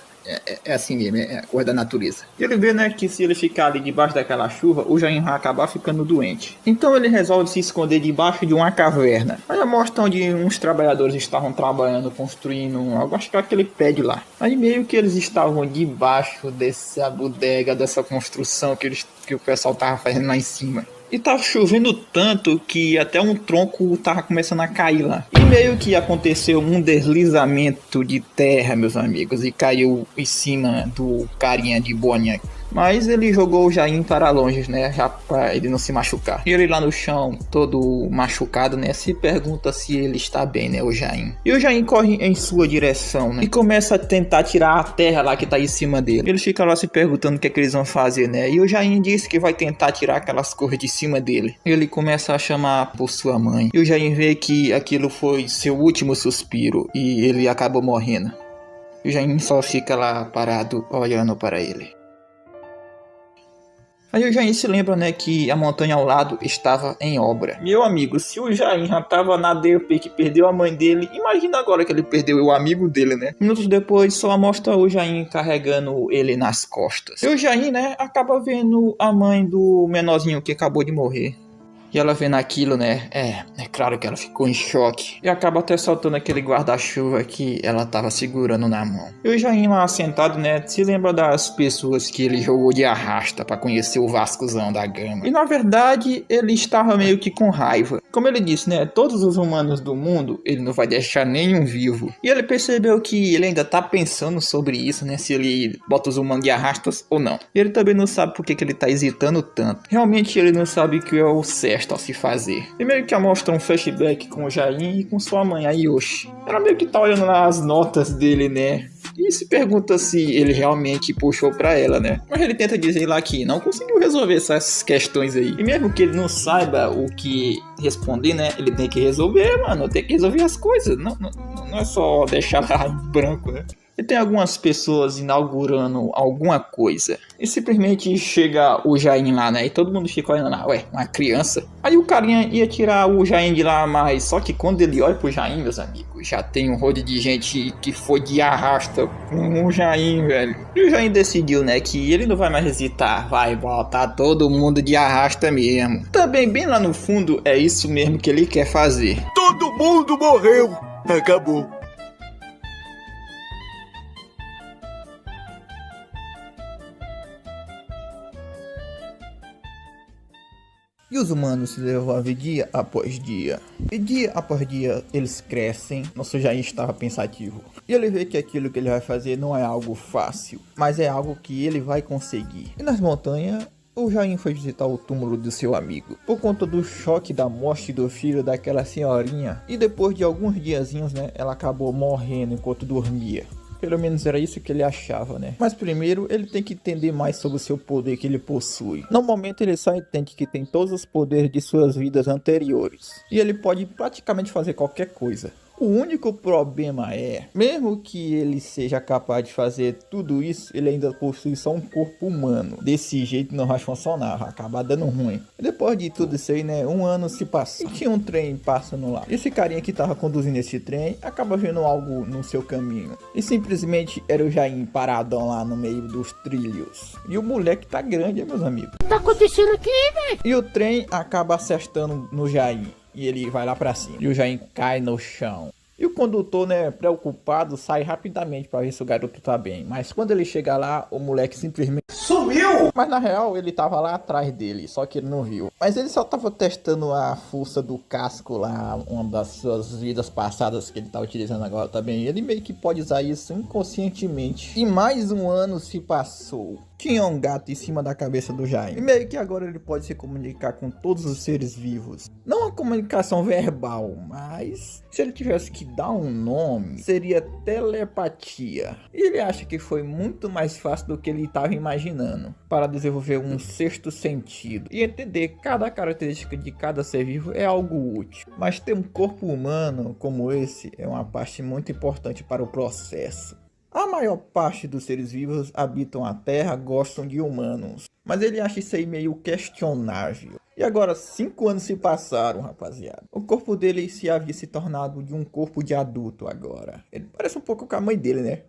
É assim mesmo, é a coisa da natureza. E ele vê, né, que se ele ficar ali debaixo daquela chuva, o Jair vai acabar ficando doente. Então ele resolve se esconder debaixo de uma caverna. Aí mostra onde uns trabalhadores estavam trabalhando, construindo algo, acho que é aquele prédio lá. Aí meio que eles estavam debaixo dessa bodega, dessa construção que o pessoal tava fazendo lá em cima. E tava chovendo tanto que até um tronco tava começando a cair lá. E meio que aconteceu um deslizamento de terra, meus amigos, e caiu em cima do carinha de boné. Mas ele jogou o Jair para longe, né, já para ele não se machucar. E ele lá no chão, todo machucado, né, se pergunta se ele está bem, né, o Jair. E o Jair corre em sua direção, né, e começa a tentar tirar a terra lá que tá em cima dele. Ele fica lá se perguntando o que é que eles vão fazer, né, e o Jair diz que vai tentar tirar aquelas coisas de cima dele. Ele começa a chamar por sua mãe. E o Jair vê que aquilo foi seu último suspiro e ele acabou morrendo. E o Jair só fica lá parado, olhando para ele. Aí o Jair se lembra, né, que a montanha ao lado estava em obra. Meu amigo, se o Jair já estava na DP que perdeu a mãe dele, imagina agora que ele perdeu o amigo dele, né? Minutos depois, só mostra o Jair carregando ele nas costas. E o Jair, né, acaba vendo a mãe do menorzinho que acabou de morrer. E ela vendo aquilo, né, é claro que ela ficou em choque. E acaba até soltando aquele guarda-chuva que ela tava segurando na mão. E o Jair lá sentado, né, se lembra das pessoas que ele jogou de arrasta pra conhecer o Vascozão da Gama. E na verdade, ele estava meio que com raiva. Como ele disse, né, todos os humanos do mundo, ele não vai deixar nenhum vivo. E ele percebeu que ele ainda tá pensando sobre isso, né, se ele bota os humanos de arrastas ou não. E ele também não sabe por que ele tá hesitando tanto. Realmente ele não sabe o que é o certo a se fazer. E meio que mostra um flashback com o Jair e com sua mãe, a Yoshi. Ela meio que tá olhando lá as notas dele, né? E se pergunta se ele realmente puxou pra ela, né? Mas ele tenta dizer lá que não conseguiu resolver essas questões aí. E mesmo que ele não saiba o que responder, né? Ele tem que resolver, mano. Tem que resolver as coisas. Não é só deixar lá em branco, né? E tem algumas pessoas inaugurando alguma coisa. E simplesmente chega o Jair lá, né? E todo mundo fica olhando lá, ué, uma criança. Aí o carinha ia tirar o Jair de lá, mas só que quando ele olha pro Jair, meus amigos, já tem um rodo de gente que foi de arrasta com o Jair, velho. E o Jair decidiu, né, que ele não vai mais hesitar, vai botar todo mundo de arrasta mesmo. Também bem lá no fundo é isso mesmo que ele quer fazer. Todo mundo morreu. Acabou. E os humanos se desenvolvem dia após dia. E dia após dia eles crescem. Nosso Jair estava pensativo. E ele vê que aquilo que ele vai fazer não é algo fácil, mas é algo que ele vai conseguir. E nas montanhas, o Jair foi visitar o túmulo do seu amigo, por conta do choque da morte do filho daquela senhorinha. E depois de alguns diazinhos, né, ela acabou morrendo enquanto dormia. Pelo menos era isso que ele achava, né? Mas primeiro ele tem que entender mais sobre o seu poder que ele possui. No momento ele só entende que tem todos os poderes de suas vidas anteriores. E ele pode praticamente fazer qualquer coisa. O único problema é, mesmo que ele seja capaz de fazer tudo isso, ele ainda possui só um corpo humano. Desse jeito não vai funcionar, vai acabar dando ruim. E depois de tudo isso aí, né, um ano se passou. E tinha um trem passando lá. Esse carinha que tava conduzindo esse trem, acaba vendo algo no seu caminho. E simplesmente era o Jair paradão lá no meio dos trilhos. E o moleque tá grande, meus amigos. O que tá acontecendo aqui, velho? E o trem acaba acertando no Jair. E ele vai lá pra cima. E o Jair cai no chão. E o condutor, né, preocupado, sai rapidamente pra ver se o garoto tá bem. Mas quando ele chega lá, o moleque simplesmente Sumiu! Mas na real, ele tava lá atrás dele, só que ele não viu. Mas ele só tava testando a força do casco lá, uma das suas vidas passadas que ele tá utilizando agora também. Ele meio que pode usar isso inconscientemente. E mais um ano se passou. tinha um gato em cima da cabeça do Jaim. E meio que agora ele pode se comunicar com todos os seres vivos. Não uma comunicação verbal, mas se ele tivesse que dar um nome, seria telepatia. E ele acha que foi muito mais fácil do que ele estava imaginando para desenvolver um sexto sentido. E entender cada característica de cada ser vivo é algo útil. Mas ter um corpo humano como esse é uma parte muito importante para o processo. A maior parte dos seres vivos habitam a Terra, gostam de humanos. Mas ele acha isso aí meio questionável. E agora 5 anos se passaram, rapaziada. O corpo dele se havia se tornado de um corpo de adulto agora. Ele parece um pouco com a mãe dele, né?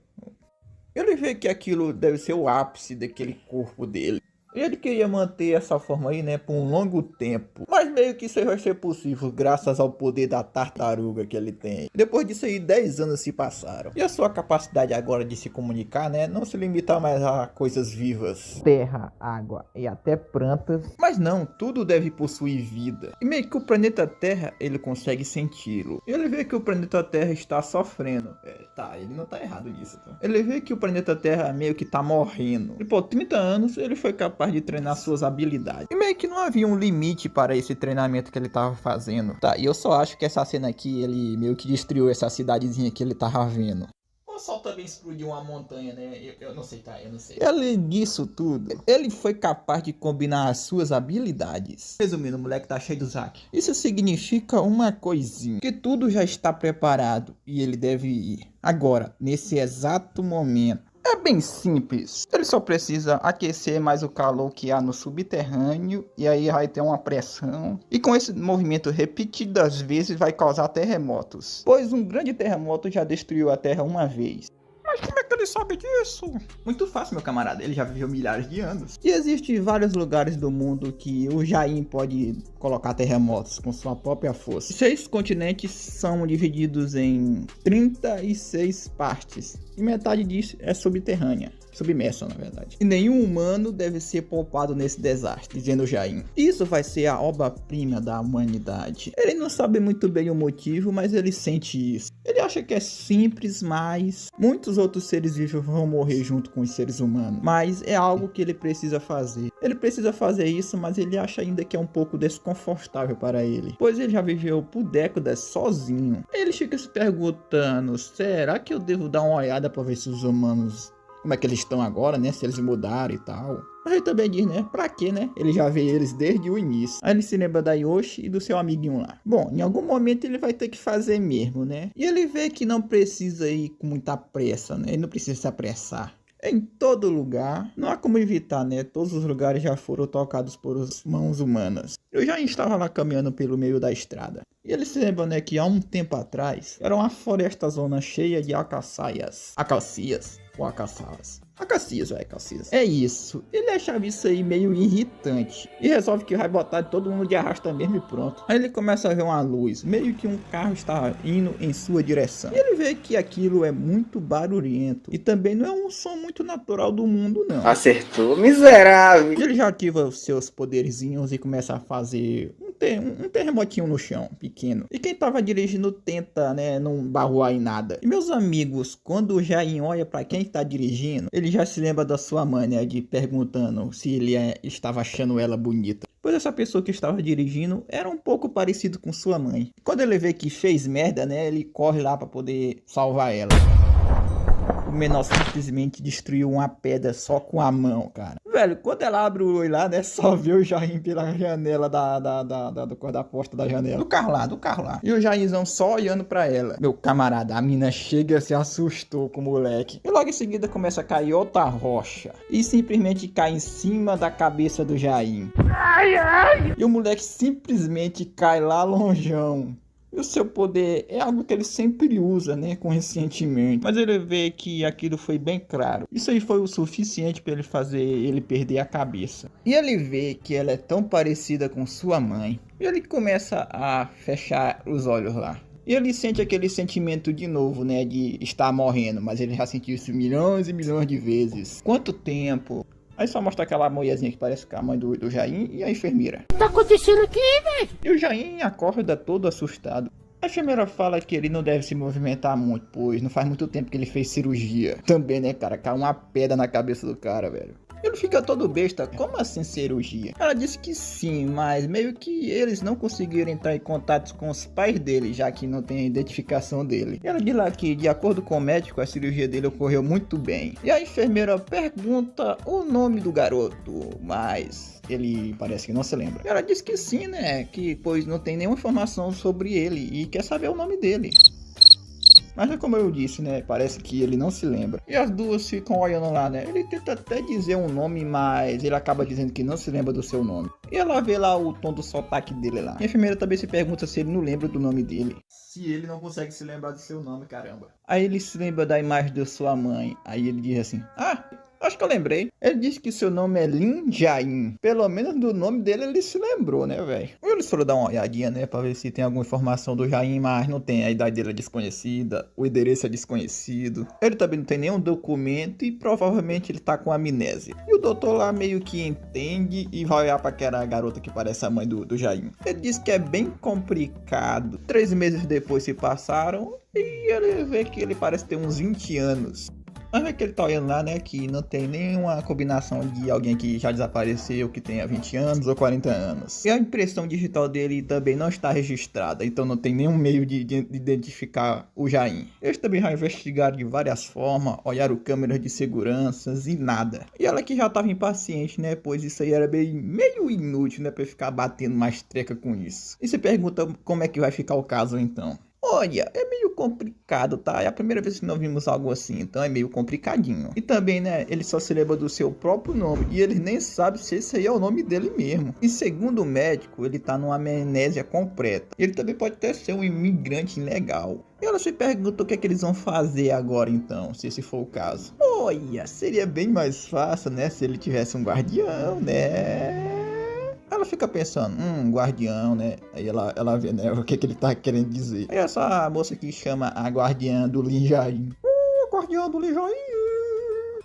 Ele vê que aquilo deve ser o ápice daquele corpo dele. E ele queria manter essa forma aí, né, por um longo tempo. Mas meio que isso vai ser possível graças ao poder da tartaruga que ele tem. Depois disso aí, 10 anos se passaram. E a sua capacidade agora de se comunicar, né, não se limita mais a coisas vivas. Terra, água e até plantas. Mas não, tudo deve possuir vida. E meio que o planeta Terra, ele consegue senti-lo. Ele vê que o planeta Terra está sofrendo. Ele não tá errado nisso, tá? Ele vê que o planeta Terra meio que tá morrendo. E por 30 anos, ele foi capaz de treinar suas habilidades. E meio que não havia um limite para esse treinamento que ele tava fazendo. Tá, e eu só acho que essa cena aqui, ele meio que destruiu essa cidadezinha que ele tava vendo. O sol também explodiu uma montanha, né? Eu não sei, tá? Eu não sei. Além disso tudo, ele foi capaz de combinar as suas habilidades. Resumindo, o moleque tá cheio do Zack. Isso significa uma coisinha. Que tudo já está preparado e ele deve ir. Agora, nesse exato momento. É bem simples, ele só precisa aquecer mais o calor que há no subterrâneo e aí vai ter uma pressão e com esse movimento repetidas vezes vai causar terremotos, pois um grande terremoto já destruiu a Terra uma vez. Mas como é que ele sabe disso? Muito fácil, meu camarada, ele já viveu milhares de anos. E existem vários lugares do mundo que o Jaim pode colocar terremotos com sua própria força. 6 continentes são divididos em 36 partes. E metade disso é subterrânea. Submersa, na verdade. E nenhum humano deve ser poupado nesse desastre, dizendo Jaim. Isso vai ser a obra-prima da humanidade. Ele não sabe muito bem o motivo, mas ele sente isso. Ele acha que é simples, mas muitos outros seres vivos vão morrer junto com os seres humanos. Mas é algo que ele precisa fazer. Ele precisa fazer isso, mas ele acha ainda que é um pouco desconfortável para ele, pois ele já viveu por décadas sozinho. Ele fica se perguntando, será que eu devo dar uma olhada para ver se os humanos, como é que eles estão agora, né? Se eles mudaram e tal. Mas ele também diz, né? Pra quê, né? Ele já vê eles desde o início. Aí ele se lembra da Yoshi e do seu amiguinho lá. Bom, em algum momento ele vai ter que fazer mesmo, né? E ele vê que não precisa ir com muita pressa, né? Ele não precisa se apressar. Em todo lugar, não há como evitar, né? Todos os lugares já foram tocados por mãos humanas. Eu já estava lá caminhando pelo meio da estrada. E ele se lembra, né, que há um tempo atrás, era uma floresta zona cheia de acacias. É isso. Ele achava isso aí meio irritante. E resolve que vai botar todo mundo de arrasta mesmo e pronto. Aí ele começa a ver uma luz. Meio que um carro está indo em sua direção. E ele vê que aquilo é muito barulhento. E também não é um som muito natural do mundo, não. Acertou, miserável. Ele já ativa os seus poderzinhos e começa a fazer um terremotinho no chão, pequeno. E quem tava dirigindo tenta, né, não barroar em nada. E meus amigos, quando o Jaim olha pra quem tá dirigindo, ele já se lembra da sua mãe, né, de perguntando se ele estava achando ela bonita. Pois essa pessoa que estava dirigindo era um pouco parecido com sua mãe. Quando ele vê que fez merda, né, ele corre lá pra poder salvar ela. O menor simplesmente destruiu uma pedra só com a mão, cara. Velho, quando ela abre o olho lá, né, só vê o Jaim pela janela da porta da janela. Do carro lá. E o Jaimzão só olhando pra ela. Meu camarada, a mina chega e se assustou com o moleque. E logo em seguida começa a cair outra rocha. E simplesmente cai em cima da cabeça do Jaim. E o moleque simplesmente cai lá longeão. E o seu poder é algo que ele sempre usa, né, conscientemente. Mas ele vê que aquilo foi bem claro. Isso aí foi o suficiente para ele fazer ele perder a cabeça. E ele vê que ela é tão parecida com sua mãe. E ele começa a fechar os olhos lá. E ele sente aquele sentimento de novo, né, de estar morrendo. Mas ele já sentiu isso milhões e milhões de vezes. Quanto tempo? Aí só mostra aquela mulherzinha que parece com a mãe do Jaim e a enfermeira. O que tá acontecendo aqui, velho? E o Jaim acorda todo assustado. A enfermeira fala que ele não deve se movimentar muito, pois não faz muito tempo que ele fez cirurgia. Também, né, cara? Caiu uma pedra na cabeça do cara, velho. Ele fica todo besta, como assim cirurgia? Ela disse que sim, mas meio que eles não conseguiram entrar em contato com os pais dele, já que não tem a identificação dele. Ela diz lá que, de acordo com o médico, a cirurgia dele ocorreu muito bem. E a enfermeira pergunta o nome do garoto, mas ele parece que não se lembra. Ela diz que sim, né, que pois não tem nenhuma informação sobre ele e quer saber o nome dele. Mas é como eu disse, né? Parece que ele não se lembra. E as duas ficam olhando lá, né? Ele tenta até dizer um nome, mas ele acaba dizendo que não se lembra do seu nome. E ela vê lá o tom do sotaque dele lá. E a enfermeira também se pergunta se ele não lembra do nome dele. Se ele não consegue se lembrar do seu nome, caramba. Aí ele se lembra da imagem da sua mãe. Aí ele diz assim: ah, acho que eu lembrei. Ele disse que seu nome é Lin Jain. Pelo menos do nome dele ele se lembrou, né, velho? Eles foram dar uma olhadinha, né, pra ver se tem alguma informação do Jain, mas não tem. A idade dele é desconhecida, o endereço é desconhecido. Ele também não tem nenhum documento e provavelmente ele tá com amnésia. E o doutor lá meio que entende e vai olhar pra aquela garota que parece a mãe do Jain. Ele diz que é bem complicado. 3 meses depois se passaram e ele vê que ele parece ter uns 20 anos. Mas é que ele tá olhando lá, né, que não tem nenhuma combinação de alguém que já desapareceu, que tenha 20 anos ou 40 anos. E a impressão digital dele também não está registrada, então não tem nenhum meio de identificar o Jain. Eles também já investigaram de várias formas, olharam câmeras de seguranças e nada. E ela que já estava impaciente, né, pois isso aí era meio inútil, né, pra ficar batendo mais treca com isso. E se pergunta como é que vai ficar o caso então. Olha, é meio complicado, tá? É a primeira vez que nós vimos algo assim, então é meio complicadinho. E também, né, ele só se lembra do seu próprio nome e ele nem sabe se esse aí é o nome dele mesmo. E segundo o médico, ele tá numa amnésia completa. Ele também pode até ser um imigrante ilegal. E ela se pergunta o que é que eles vão fazer agora então, se esse for o caso. Olha, seria bem mais fácil, né, se ele tivesse um guardião, né? Ela fica pensando, guardião, né? Aí ela vê, né, o que ele tá querendo dizer. Aí essa moça que chama a guardiã do Lin Jain. Guardiã do Lin Jain.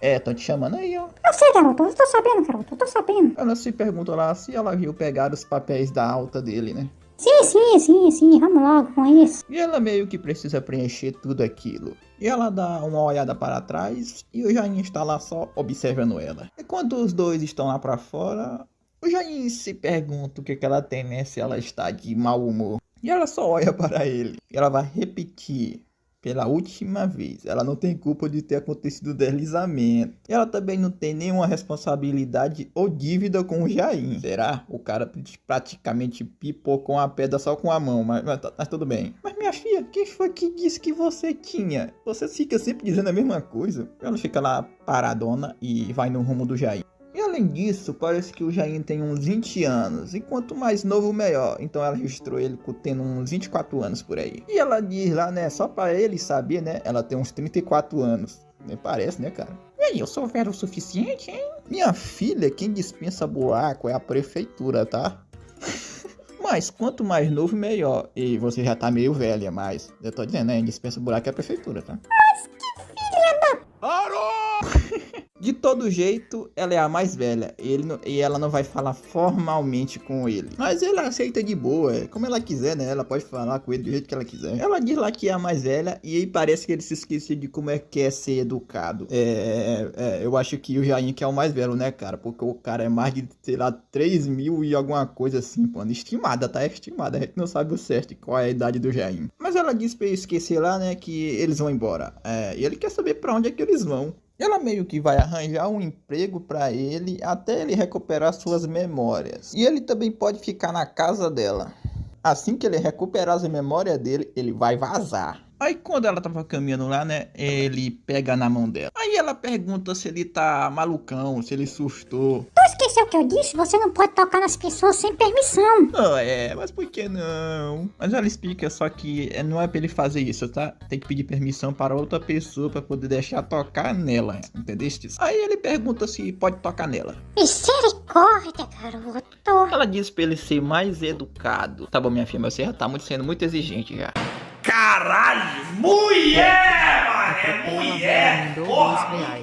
É, tão te chamando aí, ó. Eu sei, garoto, eu tô sabendo, garoto, eu tô sabendo. Ela se pergunta lá se ela viu pegar os papéis da alta dele, né? Sim, vamos logo com isso. E ela meio que precisa preencher tudo aquilo. E ela dá uma olhada para trás e o Jain está lá só observando ela. Enquanto os dois estão lá pra fora, o Jain se pergunta o que ela tem, né? Se ela está de mau humor. E ela só olha para ele. E ela vai repetir pela última vez. Ela não tem culpa de ter acontecido o deslizamento. E ela também não tem nenhuma responsabilidade ou dívida com o Jain. Será? O cara praticamente pipocou a pedra só com a mão. Mas tudo bem. Mas minha filha, quem foi que disse que você tinha? Você fica sempre dizendo a mesma coisa. Ela fica lá paradona e vai no rumo do Jain. E além disso, parece que o Jain tem uns 20 anos, e quanto mais novo, melhor. Então ela registrou ele tendo uns 24 anos por aí. E ela diz lá, né, só pra ele saber, né, ela tem uns 34 anos. Nem parece, né, cara? E aí, eu sou velho o suficiente, hein? Minha filha, quem dispensa buraco é a prefeitura, tá? Mas quanto mais novo, melhor. E você já tá meio velha, mas eu tô dizendo, né, quem dispensa buraco é a prefeitura, tá? Mas que filha da... Parou! De todo jeito, ela é a mais velha. E ela não vai falar formalmente com ele. Mas ele aceita de boa. Como ela quiser, né? Ela pode falar com ele do jeito que ela quiser. Ela diz lá que é a mais velha. E aí parece que ele se esqueceu de como é que é ser educado. Eu acho que o Jain que é o mais velho, né, cara? Porque o cara é mais de, sei lá, 3 mil e alguma coisa assim, pô. Estimada, tá? Estimada. A gente não sabe o certo qual é a idade do Jain. Mas ela diz pra eu esquecer lá, né, que eles vão embora. E ele quer saber pra onde é que eles vão. Ela meio que vai arranjar um emprego pra ele até ele recuperar suas memórias. E ele também pode ficar na casa dela. Assim que ele recuperar as memórias dele, ele vai vazar. Aí quando ela tava caminhando lá, né, ele pega na mão dela. Aí ela pergunta se ele tá malucão, se ele surtou. Tu esqueceu o que eu disse? Você não pode tocar nas pessoas sem permissão. Mas por que não? Mas ela explica só que não é pra ele fazer isso, tá? Tem que pedir permissão para outra pessoa pra poder deixar tocar nela, entendeste? Aí ele pergunta se pode tocar nela. Misericórdia, garoto. Ela diz pra ele ser mais educado. Tá bom, minha filha, mas você já tá sendo muito exigente já. Caralho! Mulher, mano! É mulher! Porra!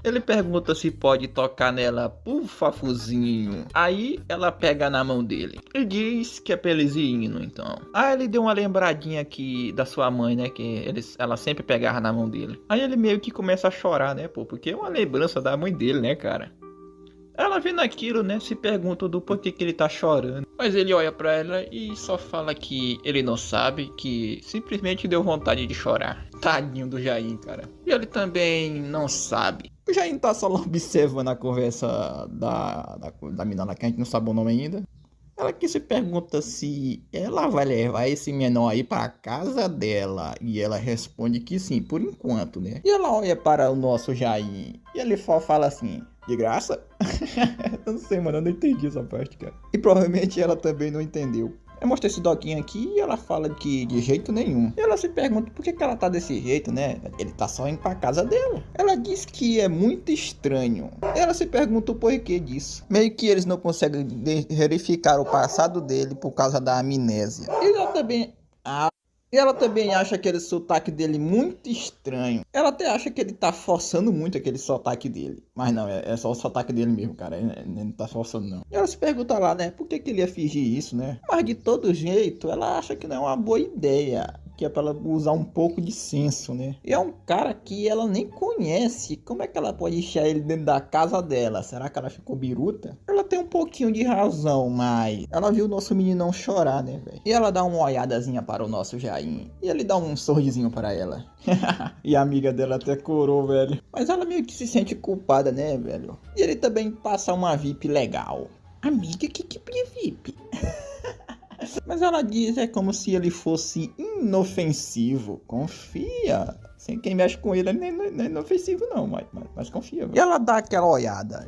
Ele pergunta se pode tocar nela por fafuzinho. Aí ela pega na mão dele e diz que é pra eles ir indo, então. Aí ele deu uma lembradinha aqui da sua mãe, né? Que ela sempre pegava na mão dele. Aí ele meio que começa a chorar, né, pô? Porque é uma lembrança da mãe dele, né, cara? Ela vendo aquilo, né, se pergunta do porquê que ele tá chorando. Mas ele olha pra ela e só fala que ele não sabe, que simplesmente deu vontade de chorar. Tadinho do Jair, cara. E ele também não sabe. O Jair tá só lá observando a conversa da menina que a gente não sabe o nome ainda. Ela que se pergunta se ela vai levar esse menor aí pra casa dela. E ela responde que sim, por enquanto, né? E ela olha para o nosso Jair e ele só fala assim: de graça? Eu não sei, mano, eu não entendi essa parte, cara. E provavelmente ela também não entendeu. Eu mostrei esse doquinho aqui e ela fala que de jeito nenhum. E ela se pergunta por que ela tá desse jeito, né? Ele tá só indo pra casa dela. Ela diz que é muito estranho. Ela se pergunta o porquê disso. Meio que eles não conseguem verificar o passado dele por causa da amnésia. E ela também acha aquele sotaque dele muito estranho. Ela até acha que ele tá forçando muito aquele sotaque dele. Mas não, é só o sotaque dele mesmo, cara. Ele não tá forçando, não. E ela se pergunta lá, né? Por que ele ia fingir isso, né? Mas de todo jeito, ela acha que não é uma boa ideia. Que é pra ela usar um pouco de senso, né? E é um cara que ela nem conhece. Como é que ela pode deixar ele dentro da casa dela? Será que ela ficou biruta? Ela tem um pouquinho de razão, mas ela viu o nosso meninão chorar, né, velho? E ela dá uma olhadazinha para o nosso Jair. E ele dá um sorrisinho para ela. E a amiga dela até corou, velho. Mas ela meio que se sente culpada, né, velho? E ele também passa uma VIP legal. Amiga, que tipo de VIP? Mas ela diz como se ele fosse inofensivo. Confia. Sem quem mexe com ele, ele não é inofensivo não, mas confia. E ela dá aquela olhada.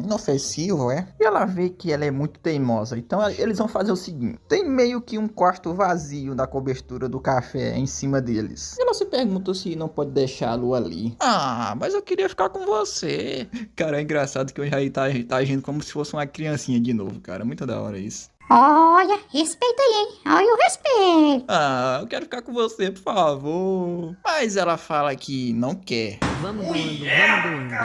Inofensivo, é? E ela vê que ela é muito teimosa. Então eles vão fazer o seguinte. Tem meio que um quarto vazio da cobertura do café em cima deles. E ela se pergunta se não pode deixá-lo ali. Ah, mas eu queria ficar com você. Cara, é engraçado que o Jair tá agindo como se fosse uma criancinha de novo, cara. Muito da hora isso. Olha, respeita aí, hein? Olha o respeito. Ah, eu quero ficar com você, por favor. Mas ela fala que não quer. Vamos doendo.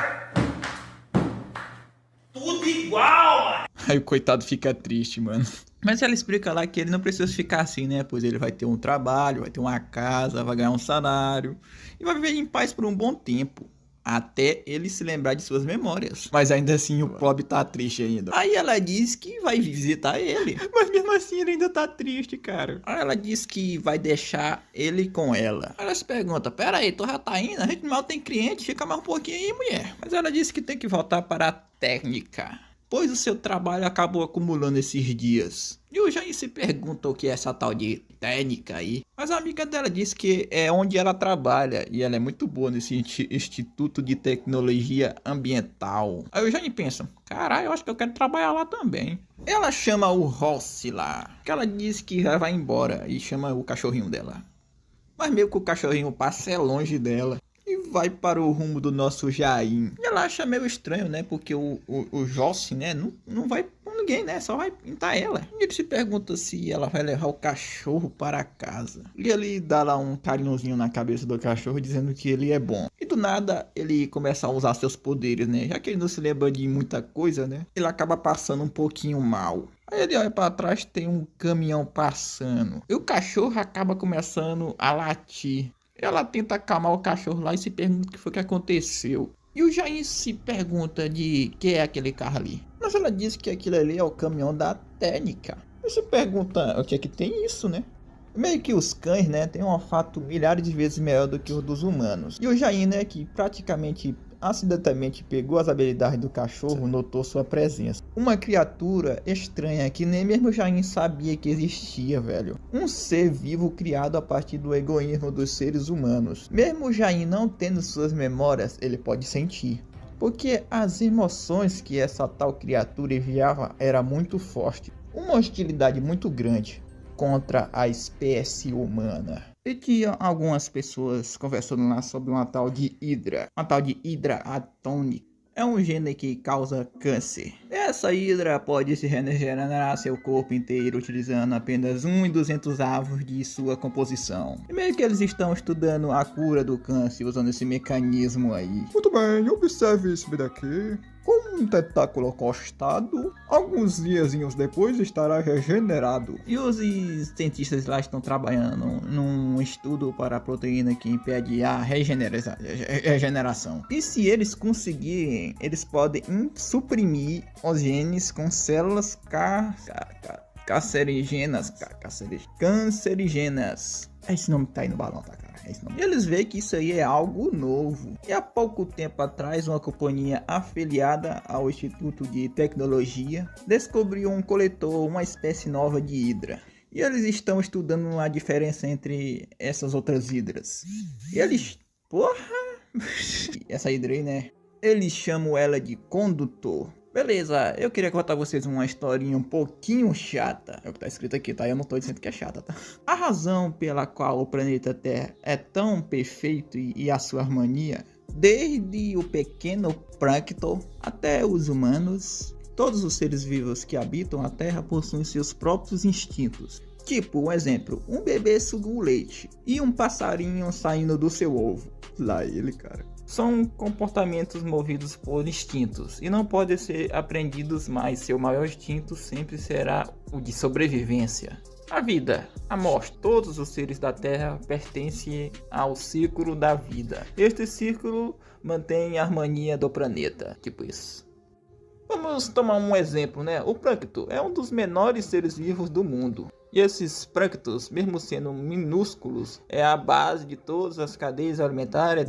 Tudo igual, mano. Aí o coitado fica triste, mano. Mas ela explica lá que ele não precisa ficar assim, né? Pois ele vai ter um trabalho, vai ter uma casa, vai ganhar um salário. E vai viver em paz por um bom tempo. Até ele se lembrar de suas memórias. Mas ainda assim o pobre tá triste ainda. Aí ela diz que vai visitar ele. Mas mesmo assim ele ainda tá triste, cara. Aí ela diz que vai deixar ele com ela. Aí ela se pergunta: pera aí, tu já tá indo? A gente mal tem cliente, fica mais um pouquinho aí, mulher. Mas ela disse que tem que voltar para a técnica, pois o seu trabalho acabou acumulando esses dias. E o Jair se pergunta o que é essa tal de técnica aí. Mas a amiga dela disse que é onde ela trabalha. E ela é muito boa nesse Instituto de Tecnologia Ambiental. Aí o Jair pensa: caralho, eu acho que eu quero trabalhar lá também. Ela chama o Rossi lá, que ela diz que já vai embora. E chama o cachorrinho dela. Mas meio que o cachorrinho passa longe dela e vai para o rumo do nosso Jair. E ela acha meio estranho, né? Porque o Jossi, né? Não vai com ninguém, né? Só vai pintar ela. E ele se pergunta se ela vai levar o cachorro para casa. E ele dá lá um carinhozinho na cabeça do cachorro, dizendo que ele é bom. E do nada, ele começa a usar seus poderes, né? Já que ele não se lembra de muita coisa, né? Ele acaba passando um pouquinho mal. Aí ele olha para trás, tem um caminhão passando. E o cachorro acaba começando a latir. Ela tenta acalmar o cachorro lá e se pergunta o que foi que aconteceu. E o Jair se pergunta de que é aquele carro ali. Mas ela diz que aquilo ali é o caminhão da técnica. E se pergunta o que é que tem isso, né? Meio que os cães, né, têm um olfato milhares de vezes melhor do que o dos humanos. E o Jair, né, que praticamente acidentalmente pegou as habilidades do cachorro, notou sua presença. Uma criatura estranha que nem mesmo o Jair sabia que existia, velho. Um ser vivo criado a partir do egoísmo dos seres humanos. Mesmo o Jair não tendo suas memórias, ele pode sentir. Porque as emoções que essa tal criatura enviava era muito forte. Uma hostilidade muito grande contra a espécie humana. E tinha algumas pessoas conversando lá sobre uma tal de Hidra. Uma tal de Hidra atômica. é um gene que causa câncer. Essa hidra pode se regenerar seu corpo inteiro utilizando apenas 1 em 200 avos de sua composição. E meio que eles estão estudando a cura do câncer usando esse mecanismo aí. Muito bem, observe isso daqui. Com um tentáculo acostado, alguns diazinhos depois estará regenerado. E os cientistas lá estão trabalhando num estudo para a proteína que impede a regeneração. E se eles conseguirem, eles podem suprimir os genes com células cancerígenas. Esse nome tá aí no balão, tá, cara? E eles veem que isso aí é algo novo. E há pouco tempo atrás, uma companhia afiliada ao Instituto de Tecnologia descobriu um coletor, uma espécie nova de hidra. E eles estão estudando a diferença entre essas outras hidras. E eles... Essa hidra aí, né? Eles chamam ela de condutor. Beleza, eu queria contar a vocês uma historinha um pouquinho chata. É o que tá escrito aqui, tá? Eu não tô dizendo que é chata, tá? A razão pela qual o planeta Terra é tão perfeito e a sua harmonia, desde o pequeno plâncton até os humanos, todos os seres vivos que habitam a Terra possuem seus próprios instintos. Tipo, um exemplo, um bebê suga o leite e um passarinho saindo do seu ovo. Lá ele, cara. São comportamentos movidos por instintos e não podem ser aprendidos, mas seu maior instinto sempre será o de sobrevivência. A vida, a morte, todos os seres da Terra pertencem ao ciclo da vida. Este ciclo mantém a harmonia do planeta, tipo isso. Vamos tomar um exemplo, né? O plâncton é um dos menores seres vivos do mundo. E esses plânctons, mesmo sendo minúsculos, é a base de todas as cadeias alimentares,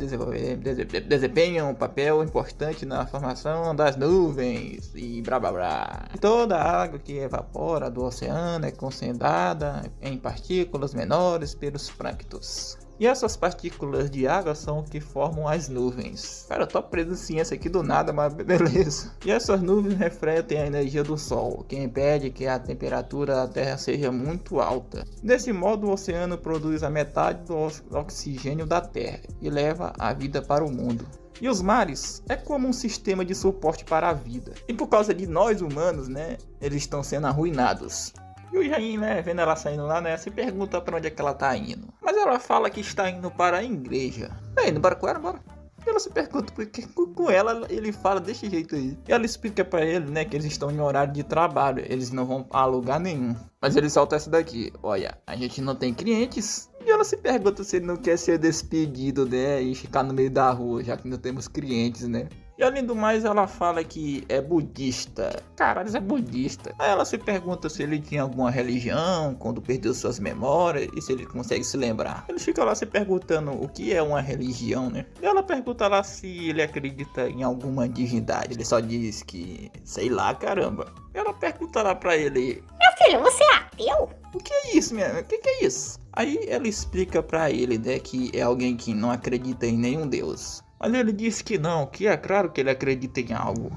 desempenham um papel importante na formação das nuvens e blá blá blá. Toda a água que evapora do oceano é concentrada em partículas menores pelos plânctons. E essas partículas de água são o que formam as nuvens. Cara, eu tô preso em ciência aqui do nada, mas beleza. E essas nuvens refletem a energia do Sol, que impede que a temperatura da Terra seja muito alta. Desse modo, o oceano produz a metade do oxigênio da Terra e leva a vida para o mundo. E os mares é como um sistema de suporte para a vida. E por causa de nós humanos, né, eles estão sendo arruinados. E o Jain, né, vendo ela saindo lá, né, se pergunta para onde é que ela tá indo. Mas ela fala que está indo para a igreja. Indo embora com ela, bora. E ela se pergunta porque com ela ele fala desse jeito aí. E ela explica para ele, né, que eles estão em horário de trabalho. Eles não vão a lugar nenhum. Mas ele solta essa daqui. Olha, a gente não tem clientes. E ela se pergunta se ele não quer ser despedido, né, e ficar no meio da rua, já que não temos clientes, né. E além do mais, ela fala que é budista. Caralho, é budista. Aí ela se pergunta se ele tinha alguma religião quando perdeu suas memórias e se ele consegue se lembrar. Ele fica lá se perguntando o que é uma religião, né? E ela pergunta lá se ele acredita em alguma divindade. Ele só diz que, sei lá, caramba. E ela pergunta lá pra ele: Meu filho, você é ateu? o que é isso, minha? O que é isso? Aí ela explica pra ele, né, que é alguém que não acredita em nenhum deus. Mas ele disse que não, que é claro que ele acredita em algo.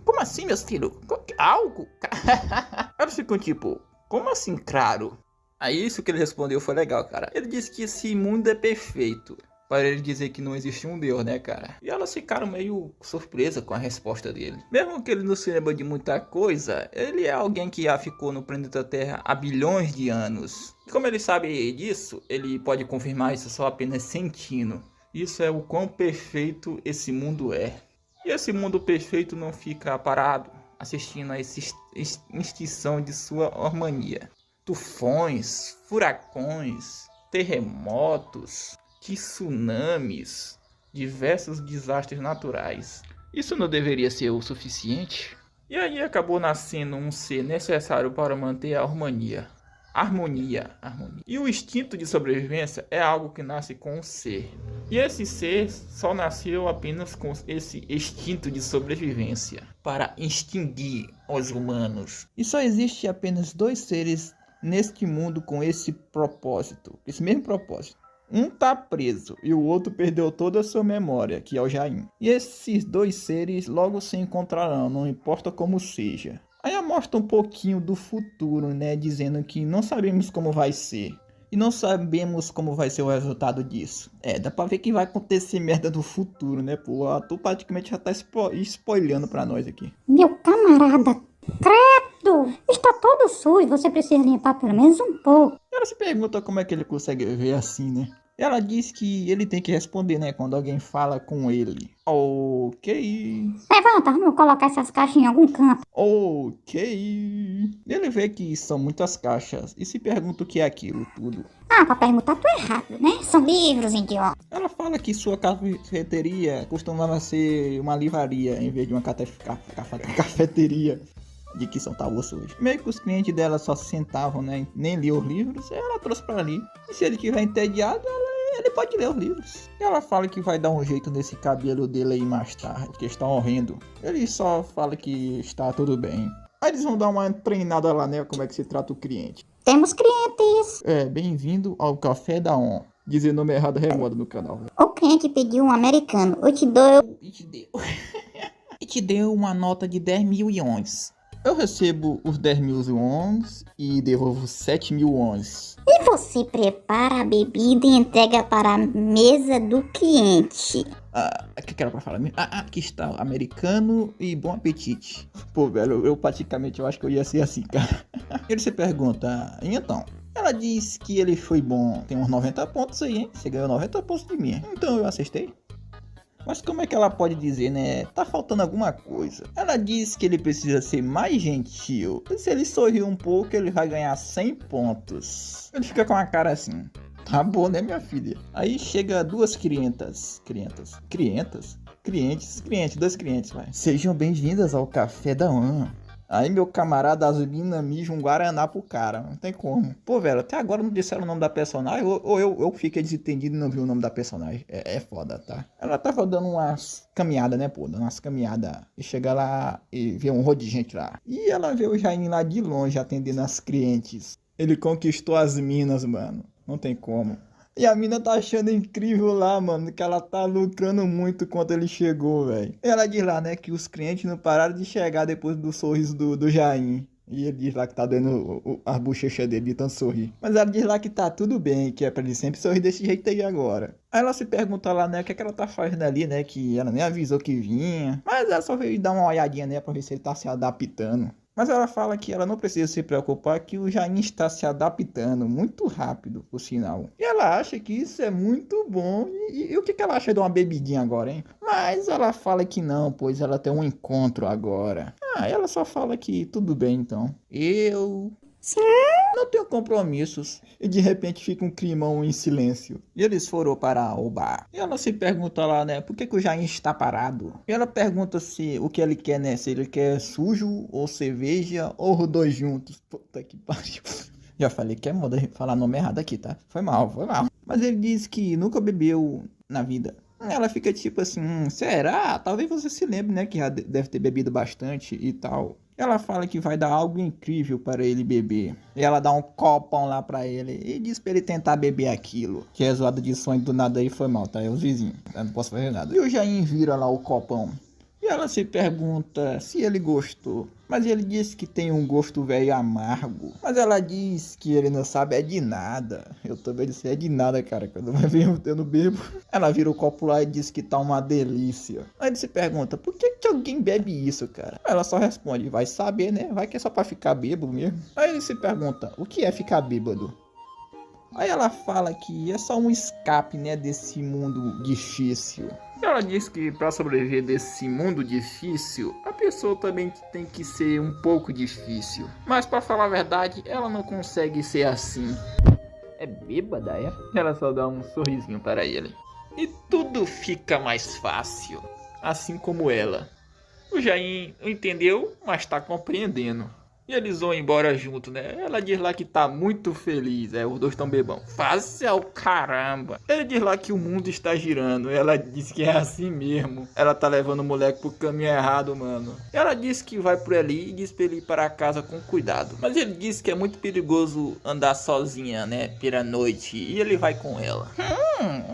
Como assim, meus filhos? Algo? Eles ficam tipo, como assim, claro? Aí isso que ele respondeu foi legal, cara. Ele disse que esse mundo é perfeito, para ele dizer que não existe um Deus, né, cara? E elas ficaram meio surpresas com a resposta dele. Mesmo que ele não se lembre de muita coisa, ele é alguém que já ficou no planeta Terra há bilhões de anos. E como ele sabe disso, ele pode confirmar isso só apenas sentindo. Isso é o quão perfeito esse mundo é. E esse mundo perfeito não fica parado, assistindo a essa extinção de sua harmonia. Tufões, furacões, terremotos, tsunamis, diversos desastres naturais. Isso não deveria ser o suficiente? E aí acabou nascendo um ser necessário para manter a harmonia. Harmonia. E o instinto de sobrevivência é algo que nasce com o ser. E esse ser só nasceu apenas com esse instinto de sobrevivência para extinguir os humanos. E só existe apenas 2 seres neste mundo com esse propósito, esse mesmo propósito. Um tá preso e o outro perdeu toda a sua memória, que é o Jain. E esses 2 seres logo se encontrarão, não importa como seja. Aí mostra um pouquinho do futuro, né, dizendo que não sabemos como vai ser. E não sabemos como vai ser o resultado disso. Dá pra ver que vai acontecer merda no futuro, né? Pô, o ator praticamente já tá spoilando pra nós aqui. Meu camarada, credo! Está todo sujo, você precisa limpar pelo menos um pouco. Ela se pergunta como é que ele consegue ver assim, né? Ela diz que ele tem que responder, né? Quando alguém fala com ele. Ok. Levanta, vamos colocar essas caixas em algum canto. Ok. Ele vê que são muitas caixas e se pergunta o que é aquilo tudo. Ah, pra perguntar tu errado, né? São livros, idiota. Ela fala que sua cafeteria costumava ser uma livraria em vez de uma cafeteria. De que São Paulo hoje. Meio que os clientes dela só se sentavam, né? Nem liam os livros, ela trouxe pra ali. E se ele estiver entediado, ele pode ler os livros. E ela fala que vai dar um jeito nesse cabelo dele aí mais tarde, que está horrendo. Ele só fala que está tudo bem. Aí eles vão dar uma treinada lá, né? Como é que se trata o cliente. Temos clientes. Bem-vindo ao Café da On. Dizer nome errado remoda no canal. O cliente pediu um americano. Eu te dou. E te deu uma nota de 10 mil ienes. Eu recebo os 10 mil wons e devolvo 7 mil wons. E você prepara a bebida e entrega para a mesa do cliente. O que era pra falar? Aqui está, americano e bom apetite. Pô, velho, eu praticamente acho que eu ia ser assim, cara. Ele se pergunta, e então? Ela diz que ele foi bom. Tem uns 90 pontos aí, hein? Você ganhou 90 pontos de mim. Então eu acertei. Mas como é que ela pode dizer, né? Tá faltando alguma coisa. Ela diz que ele precisa ser mais gentil. E se ele sorrir um pouco, ele vai ganhar 100 pontos. Ele fica com a cara assim. Tá bom, né, minha filha? Aí chega duas clientes, duas clientes, vai. Sejam bem-vindas ao Café da On. Aí meu camarada Azulina mija um Guaraná pro cara, não tem como. Pô, velho, até agora não disseram o nome da personagem, ou eu fiquei desentendido e não vi o nome da personagem. É foda, tá? Ela tava dando umas caminhadas, né, pô, dando umas caminhadas. E chega lá e vê um monte de gente lá. E ela vê o Jaime lá de longe atendendo as clientes. Ele conquistou as minas, mano, não tem como. E a mina tá achando incrível lá, mano, que ela tá lucrando muito quando ele chegou, velho. Ela diz lá, né, que os clientes não pararam de chegar depois do sorriso do Jaime. E ele diz lá que tá dando as bochechas dele de tanto sorrir. Mas ela diz lá que tá tudo bem, que é pra ele sempre sorrir desse jeito aí agora. Aí ela se pergunta lá, né, o que é que ela tá fazendo ali, né, que ela nem avisou que vinha. Mas ela só veio dar uma olhadinha, né, pra ver se ele tá se adaptando. Mas ela fala que ela não precisa se preocupar, que o Jaime está se adaptando muito rápido, por sinal. E ela acha que isso é muito bom. E o que ela acha de uma bebidinha agora, hein? Mas ela fala que não, pois ela tem um encontro agora. Ela só fala que tudo bem, então. Sim, não tenho compromissos. E de repente fica um climão em silêncio. E eles foram para o bar. E ela se pergunta lá, né, por que o Jaime está parado? E ela pergunta se o que ele quer, né, se ele quer sujo ou cerveja ou os dois juntos. Puta que pariu. Já falei que é moda falar nome errado aqui, tá? Foi mal. Mas ele diz que nunca bebeu na vida. Ela fica tipo assim, será? Talvez você se lembre, né, que já deve ter bebido bastante e tal. Ela fala que vai dar algo incrível para ele beber. E ela dá um copão lá pra ele e diz pra ele tentar beber aquilo. Que é zoada de sonho do nada aí foi mal, tá? É os vizinhos, eu não posso fazer nada. E o Jaime vira lá o copão. E ela se pergunta se ele gostou. Mas ele diz que tem um gosto velho amargo. Mas ela diz que ele não sabe é de nada. Eu também disse é de nada, cara. Quando vai ver eu não bebo. Ela vira o copo lá e diz que tá uma delícia. Aí ele se pergunta, por que alguém bebe isso, cara? Ela só responde, vai saber, né? Vai que é só pra ficar bêbado mesmo. Aí ele se pergunta, o que é ficar bêbado? Aí ela fala que é só um escape, né, desse mundo difícil. Ela diz que para sobreviver desse mundo difícil, a pessoa também tem que ser um pouco difícil. Mas para falar a verdade, ela não consegue ser assim. É bêbada, é? Ela só dá um sorrisinho para ele. E tudo fica mais fácil, assim como ela. O Jaime entendeu, mas tá compreendendo. E eles vão embora junto, né? Ela diz lá que tá muito feliz. Os dois estão bebão. Fácil o caramba. Ele diz lá que o mundo está girando. Ela diz que é assim mesmo. Ela tá levando o moleque pro caminho errado, mano. Ela diz que vai por ali e diz pra ele ir para casa com cuidado. Mas ele diz que é muito perigoso andar sozinha, né? Pela noite. E ele vai com ela.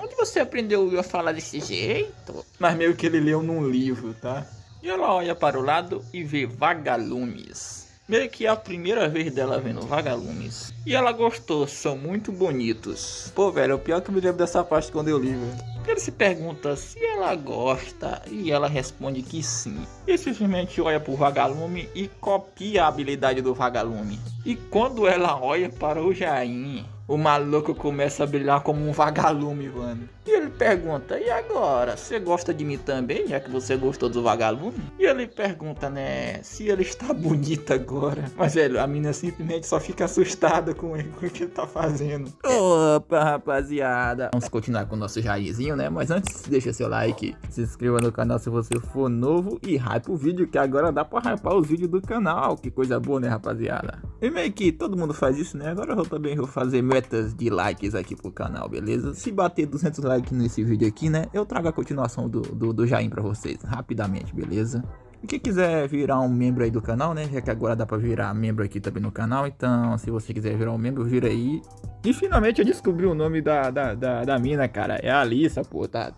Onde você aprendeu a falar desse jeito? Mas meio que ele leu num livro, tá? E ela olha para o lado e vê vagalumes. Meio que é a primeira vez dela vendo vagalumes. E ela gostou, são muito bonitos. Pô, velho, o pior que eu me lembro dessa parte quando eu li, velho. Ele se pergunta se ela gosta e ela responde que sim. Ele simplesmente olha pro vagalume e copia a habilidade do vagalume. E quando ela olha para o Jain, o maluco começa a brilhar como um vagalume, mano. E ele pergunta, e agora? Você gosta de mim também, já que você gostou do vagalume? E ele pergunta, né, se ele está bonito agora. Mas, velho, a menina simplesmente só fica assustada com o que ele tá fazendo. Opa, rapaziada. Vamos continuar com o nosso Jairzinho, né? Mas antes, deixa seu like, se inscreva no canal se você for novo e hype o vídeo, que agora dá pra hypar os vídeos do canal. Que coisa boa, né, rapaziada? E meio que todo mundo faz isso, né? Agora eu também vou fazer metas de likes aqui pro canal, beleza? Se bater 200 likes nesse vídeo aqui, né, eu trago a continuação do Jain pra vocês, rapidamente, beleza? E quem quiser virar um membro aí do canal, né, já que agora dá pra virar membro aqui também no canal, então se você quiser virar um membro, vira aí. E finalmente eu descobri o nome da mina, cara, é a Alissa, pô, tá?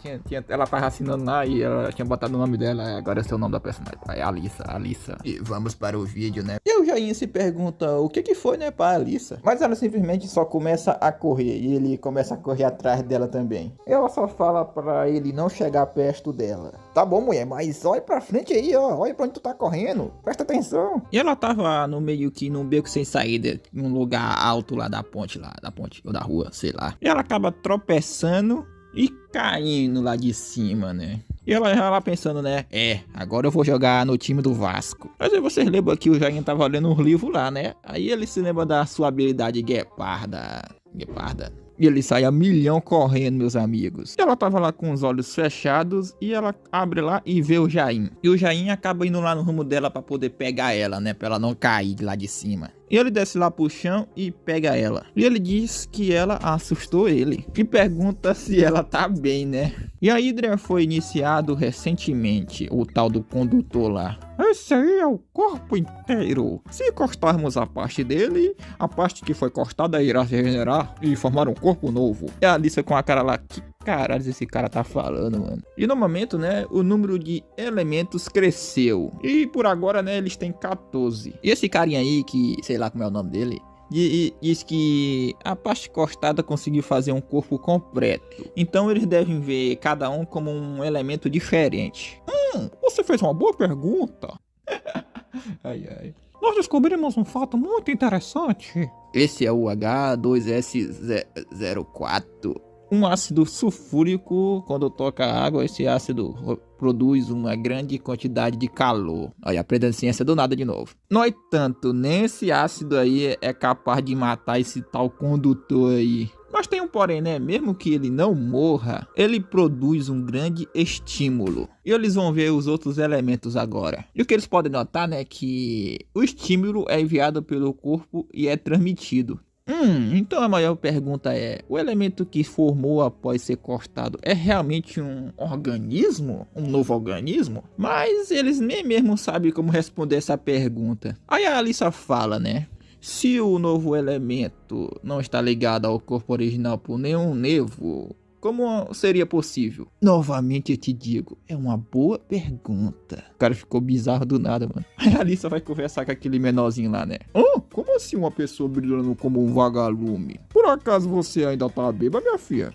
Ela tava assinando lá e ela tinha botado o nome dela, agora esse é o nome da personagem, é Alissa. E vamos para o vídeo, né? E o Jain se pergunta o que foi, né, pra Alissa. Mas ela simplesmente só começa a correr e ele começa a correr atrás dela também. Ela só fala pra ele não chegar perto dela. Tá bom, mulher, mas olha pra frente aí, ó, olha pra onde tu tá correndo, presta atenção. E ela tava no meio que num beco sem saída, num lugar alto lá da ponte ou da rua, sei lá. E ela acaba tropeçando e caindo lá de cima, né? E ela já lá pensando, né? Agora eu vou jogar no time do Vasco. Mas aí vocês lembram que o Jain tava lendo um livro lá, né? Aí ele se lembra da sua habilidade gueparda. E ele sai a milhão correndo, meus amigos. E ela tava lá com os olhos fechados e ela abre lá e vê o Jain. E o Jain acaba indo lá no rumo dela pra poder pegar ela, né? Pra ela não cair de lá de cima. E ele desce lá pro chão e pega ela. E ele diz que ela assustou ele. E pergunta se ela tá bem, né? E a Hydra foi iniciado recentemente, o tal do condutor lá. Esse aí é o corpo inteiro. Se cortarmos a parte dele, a parte que foi cortada irá se regenerar e formar um corpo novo. E a Alissa com a cara lá, que caralho esse cara tá falando, mano? E no momento, né, o número de elementos cresceu. E por agora, né, eles têm 14. E esse carinha aí, que sei lá como é o nome dele, diz que a parte cortada conseguiu fazer um corpo completo. Então eles devem ver cada um como um elemento diferente. Você fez uma boa pergunta. Ai. Nós descobrimos um fato muito interessante. Esse é o H2S04. Um ácido sulfúrico, quando toca água, esse ácido produz uma grande quantidade de calor. Olha, aprendendo ciência do nada de novo. No entanto, nesse ácido aí é capaz de matar esse tal condutor aí. Mas tem um porém, né? Mesmo que ele não morra, ele produz um grande estímulo. E eles vão ver os outros elementos agora. E o que eles podem notar, né? Que o estímulo é enviado pelo corpo e é transmitido. Então a maior pergunta é, o elemento que formou após ser cortado é realmente um organismo? Um novo organismo? Mas eles nem mesmo sabem como responder essa pergunta. Aí a Alissa fala, né? Se o novo elemento não está ligado ao corpo original por nenhum nervo, como seria possível? Novamente eu te digo, é uma boa pergunta. O cara ficou bizarro do nada, mano. Aí a Alissa vai conversar com aquele menorzinho lá, né? Como assim uma pessoa brilhando como um vagalume? Por acaso você ainda tá bêbada, minha filha?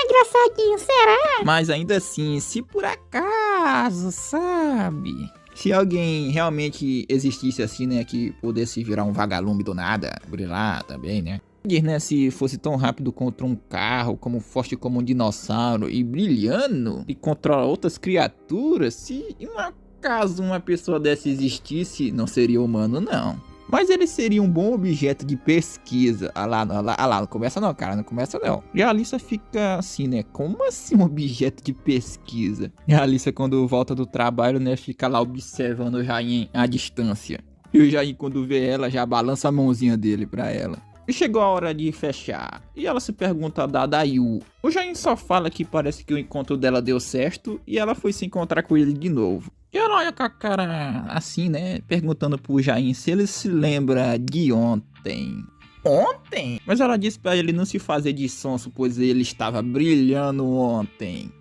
Engraçadinho, será? Mas ainda assim, se por acaso, sabe? Se alguém realmente existisse assim, né, que pudesse virar um vagalume do nada, brilhar também, né? Diz, né, se fosse tão rápido contra um carro, como forte como um dinossauro e brilhando e controla outras criaturas, se em um acaso uma pessoa dessa existisse, não seria humano, não. Mas ele seria um bom objeto de pesquisa. Ah lá, não começa não, cara, não começa não. E a Alissa fica assim, né, como assim um objeto de pesquisa? E a Alissa, quando volta do trabalho, né, fica lá observando o Jain à distância. E o Jain, quando vê ela, já balança a mãozinha dele pra ela. E chegou a hora de fechar. E ela se pergunta da Dayu. O Jain só fala que parece que o encontro dela deu certo e ela foi se encontrar com ele de novo. E ela olha com a cara assim, né, perguntando pro Jain se ele se lembra de ontem. Ontem? Mas ela disse pra ele não se fazer de sonso, pois ele estava brilhando ontem.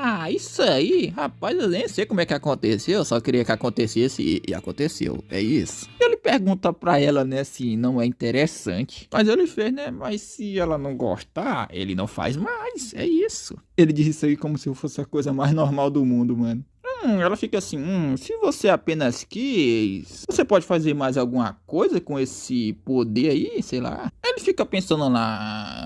Ah, isso aí, rapaz, eu nem sei como é que aconteceu, eu só queria que acontecesse e aconteceu, é isso. Ele pergunta pra ela, né, se não é interessante, mas ele fez, né, mas se ela não gostar, ele não faz mais, é isso. Ele diz isso aí como se fosse a coisa mais normal do mundo, mano. Ela fica assim, se você apenas quis, você pode fazer mais alguma coisa com esse poder aí, sei lá. Ele fica pensando lá,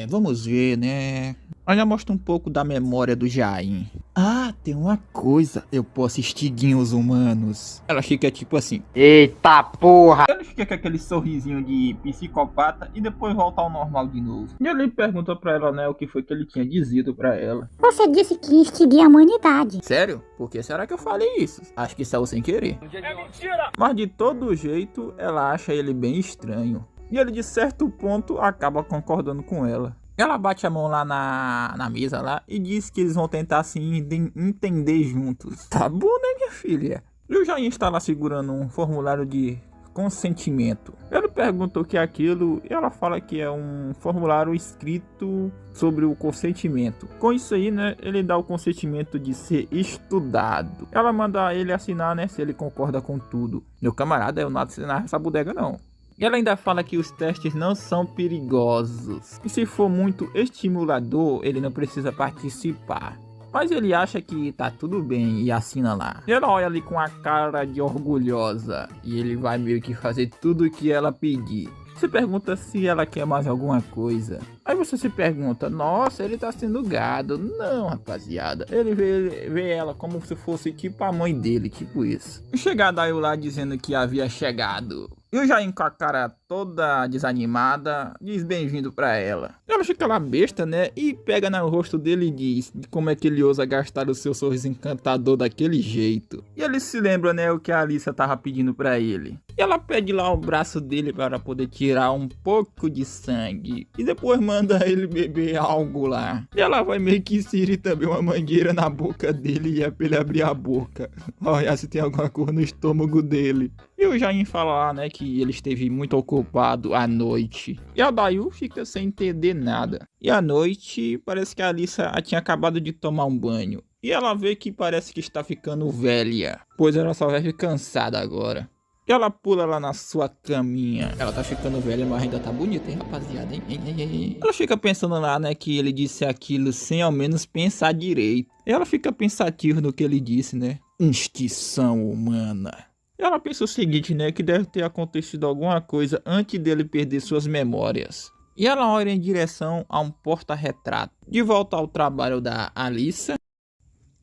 vamos ver, né. Olha, mostra um pouco da memória do Jain. Ah, tem uma coisa, eu posso extinguir os humanos. Ela fica tipo assim, Eita porra! ele fica com aquele sorrisinho de psicopata e depois volta ao normal de novo. E ele perguntou pra ela, né, o que foi que ele tinha dizido pra ela. Você disse que ia extinguir a humanidade. Sério? Por que será que eu falei isso? Acho que saiu sem querer. É mentira! Mas de todo jeito, ela acha ele bem estranho. E ele de certo ponto acaba concordando com ela. Ela bate a mão lá na mesa lá e diz que eles vão tentar se entender juntos. Tá bom, né, minha filha? E o Jain está lá segurando um formulário de consentimento. Ele pergunta o que é aquilo e ela fala que é um formulário escrito sobre o consentimento. Com isso aí, né, ele dá o consentimento de ser estudado. Ela manda ele assinar, né, se ele concorda com tudo. Meu camarada, eu não assinar essa bodega não. E ela ainda fala que os testes não são perigosos. E se for muito estimulador, ele não precisa participar. Mas ele acha que tá tudo bem e assina lá. E ela olha ali com a cara de orgulhosa. E ele vai meio que fazer tudo o que ela pedir. Você pergunta se ela quer mais alguma coisa. Aí você se pergunta, nossa, ele tá sendo gado. Não, rapaziada. Ele vê ela como se fosse tipo a mãe dele, tipo isso. E chega a Dayu lá dizendo que havia chegado. E o Jain com a cara toda desanimada diz bem-vindo pra ela. Ela fica lá besta, né? E pega no rosto dele e diz como é que ele ousa gastar o seu sorriso encantador daquele jeito. E ele se lembra, né, o que a Alissa tava pedindo pra ele. E ela pede lá o braço dele para poder tirar um pouco de sangue. E depois manda ele beber algo lá. E ela vai meio que inserir também uma mangueira na boca dele e é pra ele abrir a boca. Olha se tem alguma coisa no estômago dele. E o Jain fala lá, né, que ele esteve muito ocupado à noite. E a Dayu fica sem entender nada. E à noite, parece que a Alissa tinha acabado de tomar um banho. E ela vê que parece que está ficando velha, pois ela só vive cansada agora. E ela pula lá na sua caminha. Ela tá ficando velha, mas ainda tá bonita, hein, rapaziada, hein? Ela fica pensando lá, né, que ele disse aquilo sem ao menos pensar direito. E ela fica pensativa no que ele disse, né? Extinção humana. Ela pensa o seguinte, né, que deve ter acontecido alguma coisa antes dele perder suas memórias. E ela olha em direção a um porta-retrato. De volta ao trabalho da Alissa,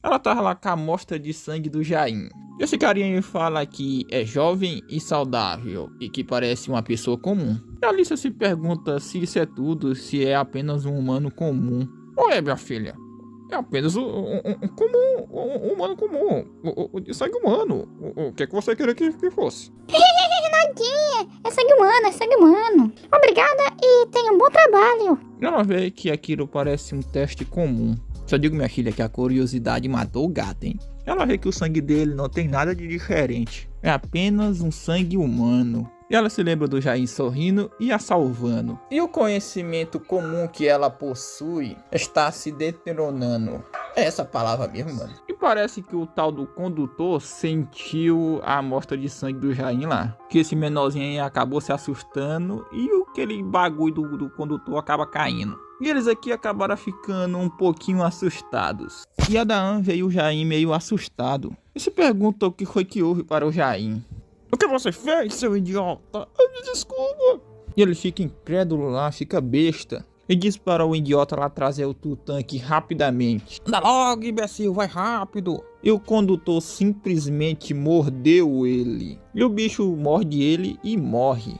ela tá lá com a amostra de sangue do Jain. Esse carinha fala que é jovem e saudável e que parece uma pessoa comum. E a Alissa se pergunta se isso é tudo, se é apenas um humano comum. Ou é, minha filha? É apenas um humano comum, de sangue humano. O que é que você queria que fosse? Nadinha, é sangue humano, é sangue humano. Obrigada e tenha um bom trabalho. Ela vê que aquilo parece um teste comum. Só digo, minha filha, que a curiosidade matou o gato, hein? Ela vê que o sangue dele não tem nada de diferente. É apenas um sangue humano. E ela se lembra do Jain sorrindo e a salvando. E o conhecimento comum que ela possui está se deteriorando. É essa palavra mesmo, mano. E parece que o tal do condutor sentiu a amostra de sangue do Jain lá. Que esse menorzinho aí acabou se assustando e aquele bagulho do condutor acaba caindo. E eles aqui acabaram ficando um pouquinho assustados. E a Daan veio o Jain meio assustado. E se pergunta o que foi que houve para o Jain. O que você fez, seu idiota? Me desculpa. E ele fica incrédulo lá, fica besta. E diz para o idiota lá trazer o Tutank rapidamente. Anda logo, imbecil, vai rápido. E o condutor simplesmente mordeu ele. E o bicho morde ele e morre.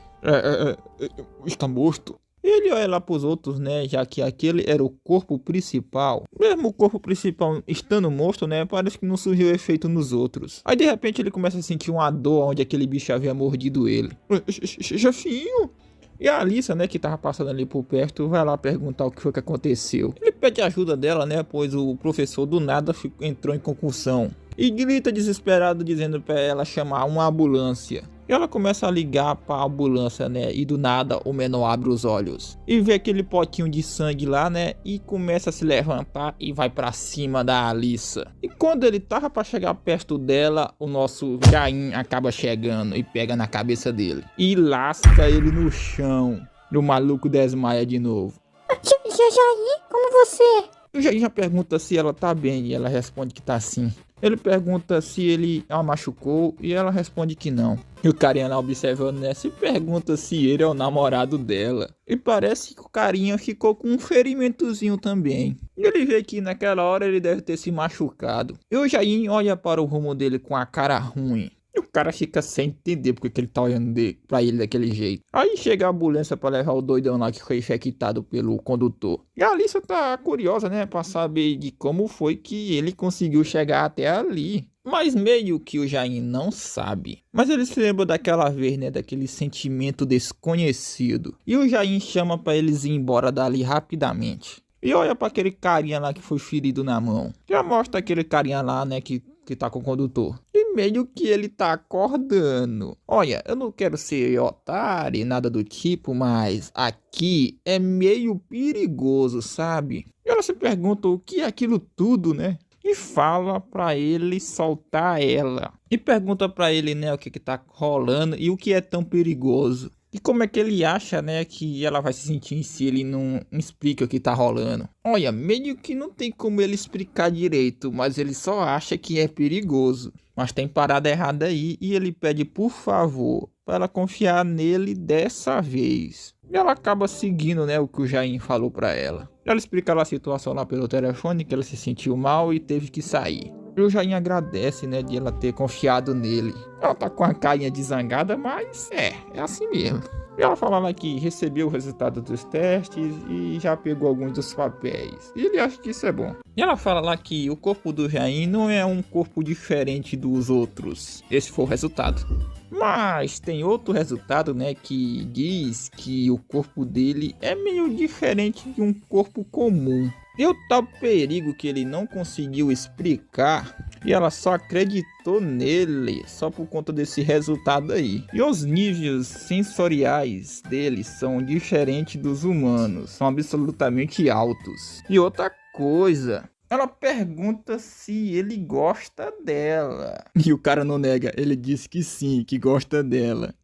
Está morto. Ele olha lá pros outros, né, já que aquele era o corpo principal. Mesmo o corpo principal estando morto, né, parece que não surgiu efeito nos outros. Aí de repente ele começa a sentir uma dor onde aquele bicho havia mordido ele. Chefinho! E a Alissa, né, que tava passando ali por perto, vai lá perguntar o que foi que aconteceu. Ele pede ajuda dela, né, pois o professor do nada entrou em concussão. E grita desesperado dizendo pra ela chamar uma ambulância. E ela começa a ligar pra ambulância, né? E do nada o menor abre os olhos e vê aquele potinho de sangue lá, né? E começa a se levantar e vai pra cima da Alissa. E quando ele tava pra chegar perto dela, o nosso Jain acaba chegando e pega na cabeça dele e lasca ele no chão. E o maluco desmaia de novo. Jair, como você? O Jair já pergunta se ela tá bem e ela responde que tá sim. Ele pergunta se ele a machucou e ela responde que não. E o carinha lá observando, né, se pergunta se ele é o namorado dela. E parece que o carinha ficou com um ferimentozinho também. E ele vê que naquela hora ele deve ter se machucado. E o Jair olha para o rumo dele com a cara ruim. E o cara fica sem entender porque que ele tá olhando pra ele daquele jeito. Aí chega a ambulância pra levar o doidão lá que foi infectado pelo condutor. E a Alissa tá curiosa, né, pra saber de como foi que ele conseguiu chegar até ali. Mas meio que o Jair não sabe. Mas ele se lembra daquela vez, né, daquele sentimento desconhecido. E o Jair chama pra eles ir embora dali rapidamente. E olha pra aquele carinha lá que foi ferido na mão. Já mostra aquele carinha lá, né, que tá com o condutor. E meio que ele tá acordando. Olha, eu não quero ser otário, nada do tipo, mas aqui é meio perigoso, sabe? E ela se pergunta o que é aquilo tudo, né? E fala pra ele soltar ela. E pergunta pra ele, né, o que tá rolando e o que é tão perigoso. E como é que ele acha, né, que ela vai se sentir se ele não explica o que tá rolando? Olha, meio que não tem como ele explicar direito, mas ele só acha que é perigoso. Mas tem parada errada aí e ele pede por favor para ela confiar nele dessa vez. E ela acaba seguindo, né, o que o Jair falou para ela. Ela explica lá a situação lá pelo telefone, que ela se sentiu mal e teve que sair. E o Jair agradece, né, de ela ter confiado nele. Ela tá com a carinha de zangada, mas é assim mesmo. E ela fala lá que recebeu o resultado dos testes e já pegou alguns dos papéis. E ele acha que isso é bom. E ela fala lá que o corpo do Jair não é um corpo diferente dos outros. Esse foi o resultado. Mas tem outro resultado, né, que diz que o corpo dele é meio diferente de um corpo comum. E o tal perigo que ele não conseguiu explicar e ela só acreditou nele só por conta desse resultado aí. E os níveis sensoriais dele são diferentes dos humanos, são absolutamente altos. E outra coisa, ela pergunta se ele gosta dela. E o cara não nega, ele disse que sim, que gosta dela.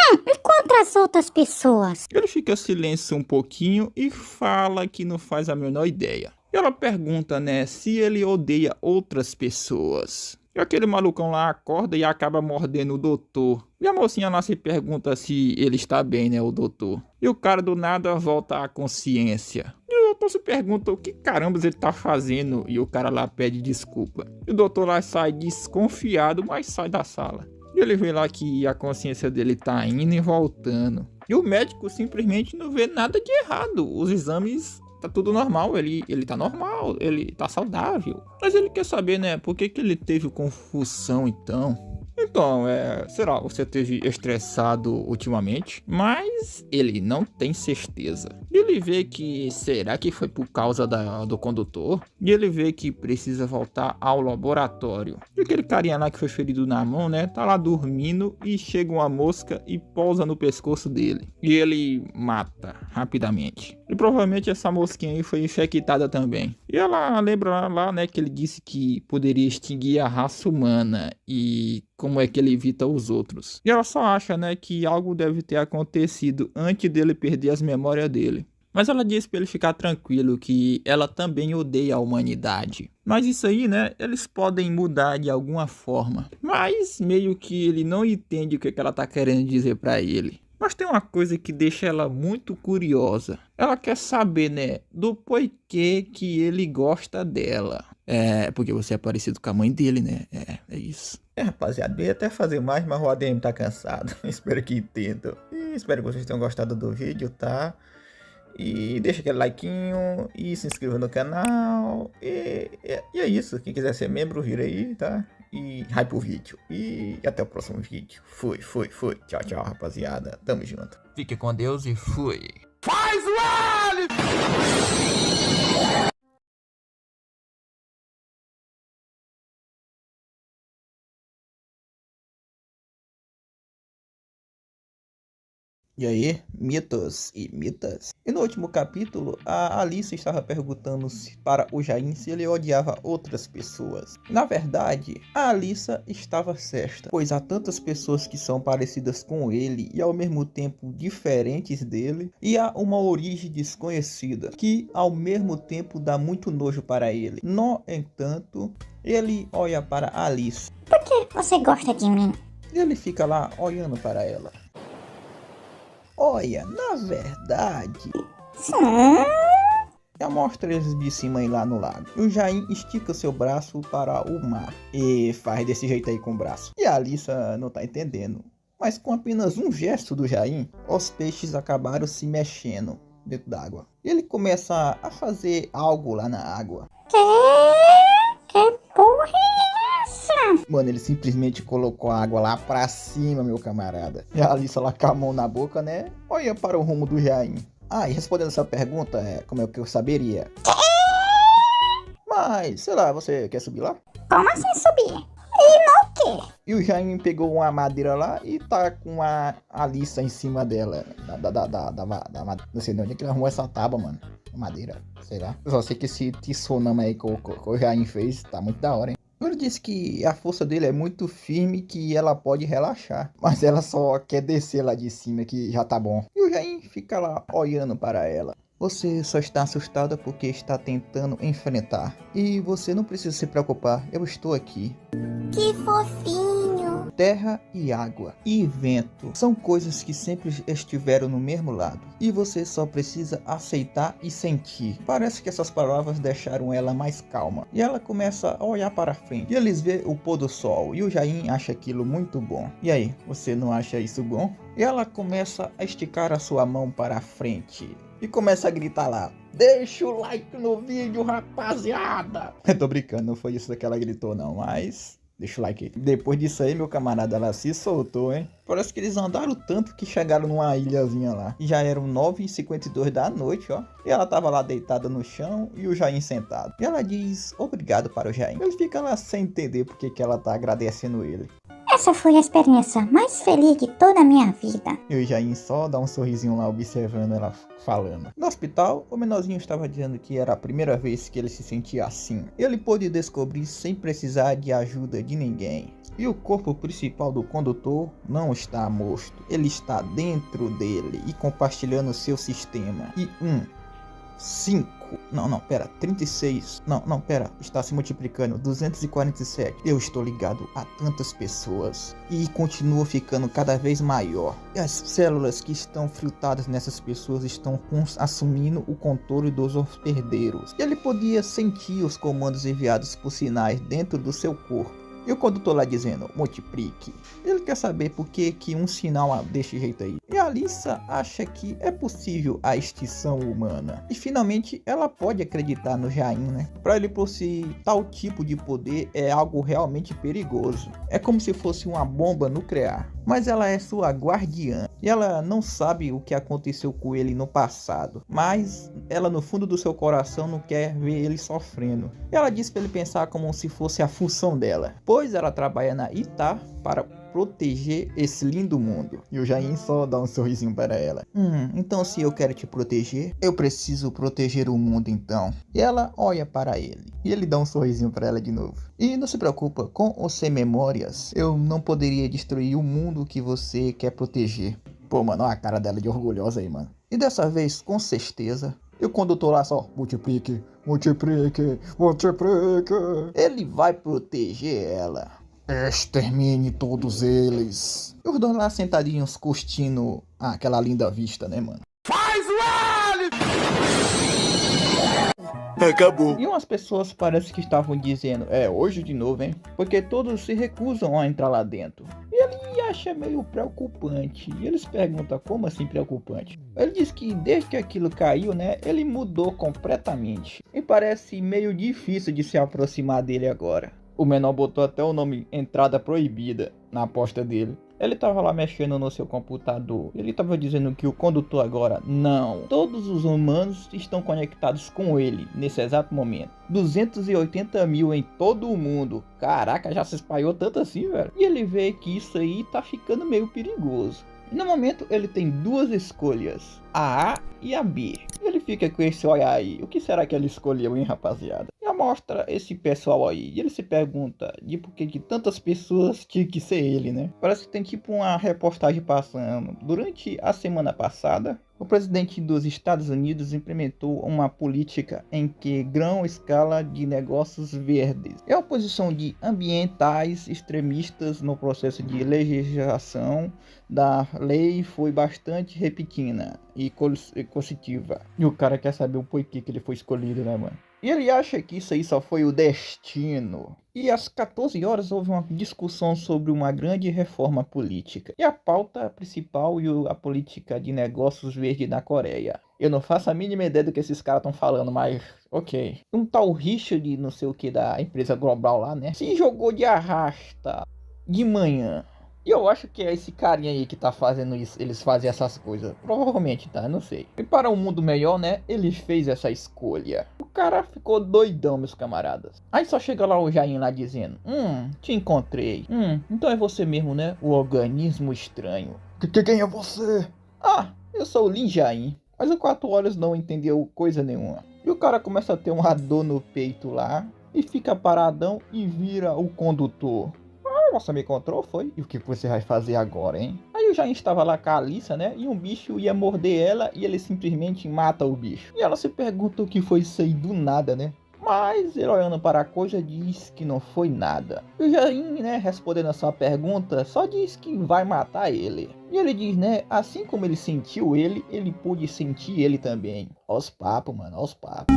E contra as outras pessoas? Ele fica em silêncio um pouquinho e fala que não faz a menor ideia. E ela pergunta, né, se ele odeia outras pessoas. E aquele malucão lá acorda e acaba mordendo o doutor. E a mocinha lá se pergunta se ele está bem, né, o doutor. E o cara do nada volta à consciência. E o doutor se pergunta o que carambas ele tá fazendo. E o cara lá pede desculpa. E o doutor lá sai desconfiado, mas sai da sala. E ele vê lá que a consciência dele tá indo e voltando. E o médico simplesmente não vê nada de errado. Os exames tá tudo normal, ele tá normal, ele tá saudável. Mas ele quer saber, né, por que ele teve confusão então? Então, será, você teve estressado ultimamente? Mas ele não tem certeza. E ele vê que, será que foi por causa do condutor? E ele vê que precisa voltar ao laboratório. E aquele carinha lá que foi ferido na mão, né, tá lá dormindo e chega uma mosca e pousa no pescoço dele. E ele mata rapidamente. E provavelmente essa mosquinha aí foi infectada também. E ela lembra lá, né, que ele disse que poderia extinguir a raça humana e como é que ele evita os outros. E ela só acha, né, que algo deve ter acontecido antes dele perder as memórias dele. Mas ela diz pra ele ficar tranquilo que ela também odeia a humanidade. Mas isso aí, né, eles podem mudar de alguma forma. Mas meio que ele não entende o que ela tá querendo dizer pra ele. Mas tem uma coisa que deixa ela muito curiosa. Ela quer saber, né, do porquê que ele gosta dela. Porque você é parecido com a mãe dele, né? É isso. Rapaziada, eu ia até fazer mais, mas o ADM tá cansado. Espero que entendam. E espero que vocês tenham gostado do vídeo, tá? E deixa aquele likeinho e se inscreva no canal. E é isso. Quem quiser ser membro, vira aí, tá? E hype o vídeo. E até o próximo vídeo. Fui. Tchau, tchau, rapaziada. Tamo junto. Fique com Deus e fui. Faz o L! E aí, mitos e mitas? E no último capítulo, a Alice estava perguntando para o Jain se ele odiava outras pessoas. Na verdade, a Alice estava certa, pois há tantas pessoas que são parecidas com ele e ao mesmo tempo diferentes dele, e há uma origem desconhecida que ao mesmo tempo dá muito nojo para ele. No entanto, ele olha para Alice. Por que você gosta de mim? E ele fica lá olhando para ela. Olha, na verdade... Sim. Já mostra eles de cima aí lá no lago. E o Jain estica seu braço para o mar. E faz desse jeito aí com o braço. E a Alice não tá entendendo. Mas com apenas um gesto do Jain, os peixes acabaram se mexendo dentro d'água. E ele começa a fazer algo lá na água. Que porra é essa? Mano, ele simplesmente colocou a água lá pra cima, meu camarada. E a Alice lá com a mão na boca, né? Olha para o rumo do Jain. Ah, e respondendo essa pergunta, como é que eu saberia? Mas, sei lá, você quer subir lá? Como assim subir? E no quê? E o Jain pegou uma madeira lá e tá com a Alice em cima dela. Não sei de onde é que ele arrumou essa tábua, mano. Madeira, sei lá. Eu só sei que esse tissonama aí que o Jain fez tá muito da hora, hein? Ele disse que a força dele é muito firme, que ela pode relaxar. Mas ela só quer descer lá de cima, que já tá bom. E o Jain fica lá olhando para ela. Você só está assustada porque está tentando enfrentar. E você não precisa se preocupar, eu estou aqui. Que fofinho. Terra e água e vento são coisas que sempre estiveram no mesmo lado. E você só precisa aceitar e sentir. Parece que essas palavras deixaram ela mais calma. E ela começa a olhar para frente. E eles vê o pôr do sol. E o Jain acha aquilo muito bom. E aí, você não acha isso bom? E ela começa a esticar a sua mão para a frente. E começa a gritar lá. Deixa o like no vídeo, rapaziada. Eu tô brincando, não foi isso que ela gritou não, mas... Deixa o like aí. Depois disso aí, meu camarada, ela se soltou, hein? Parece que eles andaram tanto que chegaram numa ilhazinha lá. E já eram 9h52 da noite, ó. E ela tava lá deitada no chão e o Jain sentado. E ela diz obrigado para o Jain. Ele fica lá sem entender porque que ela tá agradecendo ele. Essa foi a experiência mais feliz de toda a minha vida. E o Jain só dá um sorrisinho lá observando ela falando. No hospital, o menorzinho estava dizendo que era a primeira vez que ele se sentia assim. Ele pôde descobrir sem precisar de ajuda de ninguém. E o corpo principal do condutor não está morto. Ele está dentro dele e compartilhando seu sistema. E 36. Está se multiplicando. 247. Eu estou ligado a tantas pessoas. E continua ficando cada vez maior. E as células que estão filtradas nessas pessoas estão assumindo o controle dos hospedeiros. E ele podia sentir os comandos enviados por sinais dentro do seu corpo. E o condutor lá dizendo, multiplique. Ele quer saber por que um sinal desse jeito aí. E a Alice acha que é possível a extinção humana. E finalmente ela pode acreditar no Jain, né? Para ele possuir tal tipo de poder é algo realmente perigoso. É como se fosse uma bomba nuclear. Mas ela é sua guardiã. E ela não sabe o que aconteceu com ele no passado. Mas ela no fundo do seu coração não quer ver ele sofrendo. E ela diz para ele pensar como se fosse a função dela. Pois ela trabalha na Ita para proteger esse lindo mundo. E o Jain só dá um sorrisinho para ela. Então se eu quero te proteger, eu preciso proteger o mundo então. E ela olha para ele. E ele dá um sorrisinho para ela de novo. E não se preocupa, com os sem memórias, eu não poderia destruir o mundo que você quer proteger. Pô, mano, olha a cara dela de orgulhosa aí, mano. E dessa vez, com certeza, e o condutor lá só, multiplique. Ele vai proteger ela. Extermine todos eles. E os dois lá sentadinhos curtindo aquela linda vista, né, mano? Faz o L! Acabou. E umas pessoas parece que estavam dizendo, hoje de novo, hein? Porque todos se recusam a entrar lá dentro. E ele acha meio preocupante. E eles perguntam, como assim preocupante? Ele diz que desde que aquilo caiu, né, ele mudou completamente. E parece meio difícil de se aproximar dele agora. O menor botou até o nome entrada proibida na aposta dele. Ele tava lá mexendo no seu computador. Ele tava dizendo que o condutor agora não. Todos os humanos estão conectados com ele nesse exato momento. 280 mil em todo o mundo. Caraca, já se espalhou tanto assim, velho. E ele vê que isso aí tá ficando meio perigoso. E no momento ele tem duas escolhas, a A e a B. E ele fica com esse olhar aí, o que será que ele escolheu, hein, rapaziada? E mostra esse pessoal aí, e ele se pergunta de por que tantas pessoas tinha que ser ele, né? Parece que tem tipo uma reportagem passando. Durante a semana passada, o presidente dos Estados Unidos implementou uma política em que grande escala de negócios verdes. E a oposição de ambientais extremistas no processo de legislação da lei foi bastante repentina e coercitiva. E o cara quer saber o porquê que ele foi escolhido, né, mano? E ele acha que isso aí só foi o destino. E às 14 horas houve uma discussão sobre uma grande reforma política. E a pauta principal e a política de negócios verdes na Coreia. Eu não faço a mínima ideia do que esses caras estão falando, mas ok. Um tal Richard, não sei o que, da empresa global lá, né? Se jogou de arrasta de manhã. E eu acho que é esse carinha aí que tá fazendo isso, eles fazem essas coisas. Provavelmente, tá? Não sei. E para um mundo melhor, né? Ele fez essa escolha. O cara ficou doidão, meus camaradas. Aí só chega lá o Jain lá dizendo: te encontrei. Então é você mesmo, né? O organismo estranho. Quem é você? Ah, eu sou o Lin Jain. Mas o 4 Olhos não entendeu coisa nenhuma. E o cara começa a ter uma dor no peito lá. E fica paradão e vira o condutor. Você me encontrou, foi? E o que você vai fazer agora, hein? Aí o Jain estava lá com a Alissa, né? E um bicho ia morder ela e ele simplesmente mata o bicho. E ela se pergunta o que foi isso aí do nada, né? Mas ele, olhando para a coisa, diz que não foi nada. E o Jain, né, respondendo a sua pergunta, só diz que vai matar ele. E ele diz, né, assim como ele sentiu ele pôde sentir ele também. Aos papos, mano, aos papos.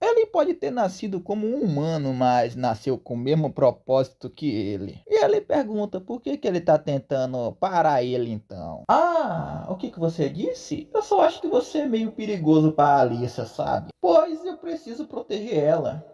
Ele pode ter nascido como um humano, mas nasceu com o mesmo propósito que ele. E ele pergunta por que ele tá tentando parar ele então. Ah, o que você disse? Eu só acho que você é meio perigoso pra Alissa, sabe? Pois eu preciso proteger ela.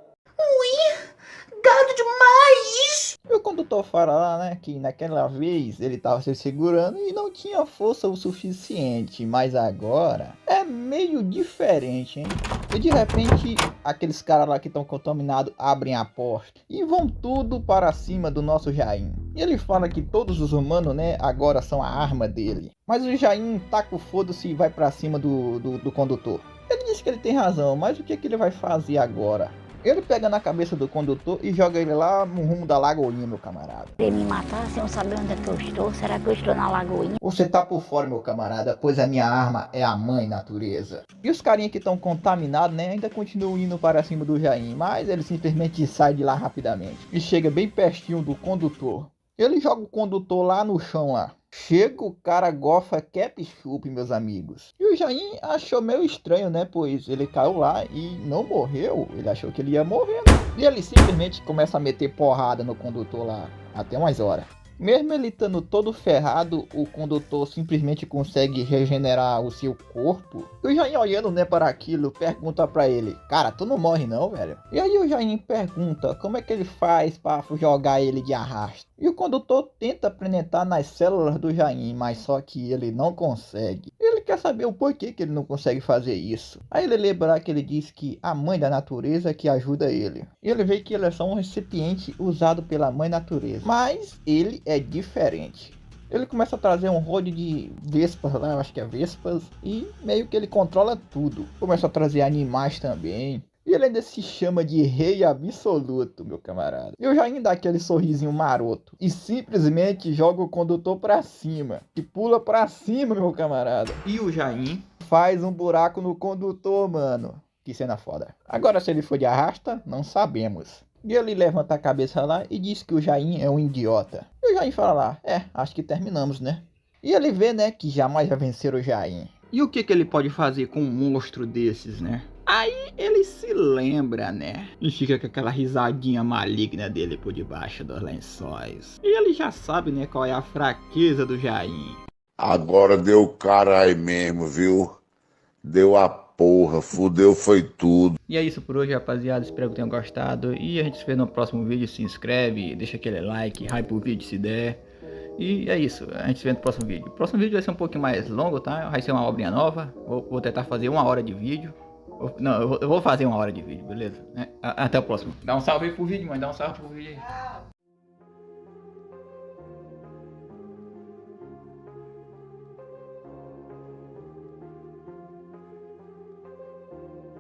Gado demais! E o condutor fala lá, né, que naquela vez ele tava se segurando e não tinha força o suficiente, mas agora é meio diferente, hein? E de repente, aqueles caras lá que estão contaminados abrem a porta e vão tudo para cima do nosso Jain. E ele fala que todos os humanos, né, agora são a arma dele. Mas o Jain taca o foda-se e vai para cima do condutor. Ele diz que ele tem razão, mas o que ele vai fazer agora? Ele pega na cabeça do condutor e joga ele lá no rumo da Lagoinha, meu camarada. Ele me matar sem eu saber onde é que eu estou? Será que eu estou na Lagoinha? Você tá por fora, meu camarada, pois a minha arma é a mãe natureza. E os carinha que estão contaminados, né, ainda continuam indo para cima do Jain, mas ele simplesmente sai de lá rapidamente. E chega bem pertinho do condutor. Ele joga o condutor lá no chão lá. Chega o cara gofa ketchup, meus amigos. E o Jain achou meio estranho, né? Pois ele caiu lá e não morreu. Ele achou que ele ia morrer, né? E ele simplesmente começa a meter porrada no condutor lá. Até umas horas. Mesmo ele estando todo ferrado, o condutor simplesmente consegue regenerar o seu corpo. E o Jain, olhando, né, para aquilo, pergunta pra ele: cara, tu não morre não, velho? E aí o Jain pergunta como é que ele faz para jogar ele de arrasto. E o condutor tenta penetrar nas células do Jain, mas só que ele não consegue. Ele quer saber o porquê que ele não consegue fazer isso. Aí ele lembra que ele diz que a mãe da natureza que ajuda ele. E ele vê que ele é só um recipiente usado pela mãe natureza. Mas ele é diferente. Ele começa a trazer um rolo de vespas lá, eu acho que é vespas. E meio que ele controla tudo. Começa a trazer animais também. E ele ainda se chama de rei absoluto, meu camarada. E eu já ainda dá aquele sorrisinho maroto. E simplesmente joga o condutor pra cima. E pula pra cima, meu camarada. E o Jain faz um buraco no condutor, mano. Que cena foda. Agora, se ele for de arrasta, não sabemos. E ele levanta a cabeça lá e diz que o Jain é um idiota. E o Jain fala lá: acho que terminamos, né? E ele vê, né, que jamais vai vencer o Jain. E o que ele pode fazer com um monstro desses, né? Aí ele se lembra, né? E fica com aquela risadinha maligna dele por debaixo dos lençóis. E ele já sabe, né, qual é a fraqueza do Jain. Agora deu caralho mesmo, viu? Deu a porra, fudeu foi tudo. E é isso por hoje, rapaziada. Espero que tenham gostado. E a gente se vê no próximo vídeo. Se inscreve, deixa aquele like, hype o vídeo se der. E é isso, a gente se vê no próximo vídeo. O próximo vídeo vai ser um pouquinho mais longo, tá? Vai ser uma obrinha nova. Vou tentar fazer 1 hora de vídeo. Não, eu vou fazer 1 hora de vídeo, beleza? Até o próximo. Dá um salve aí pro vídeo, mãe. Dá um salve pro vídeo aí.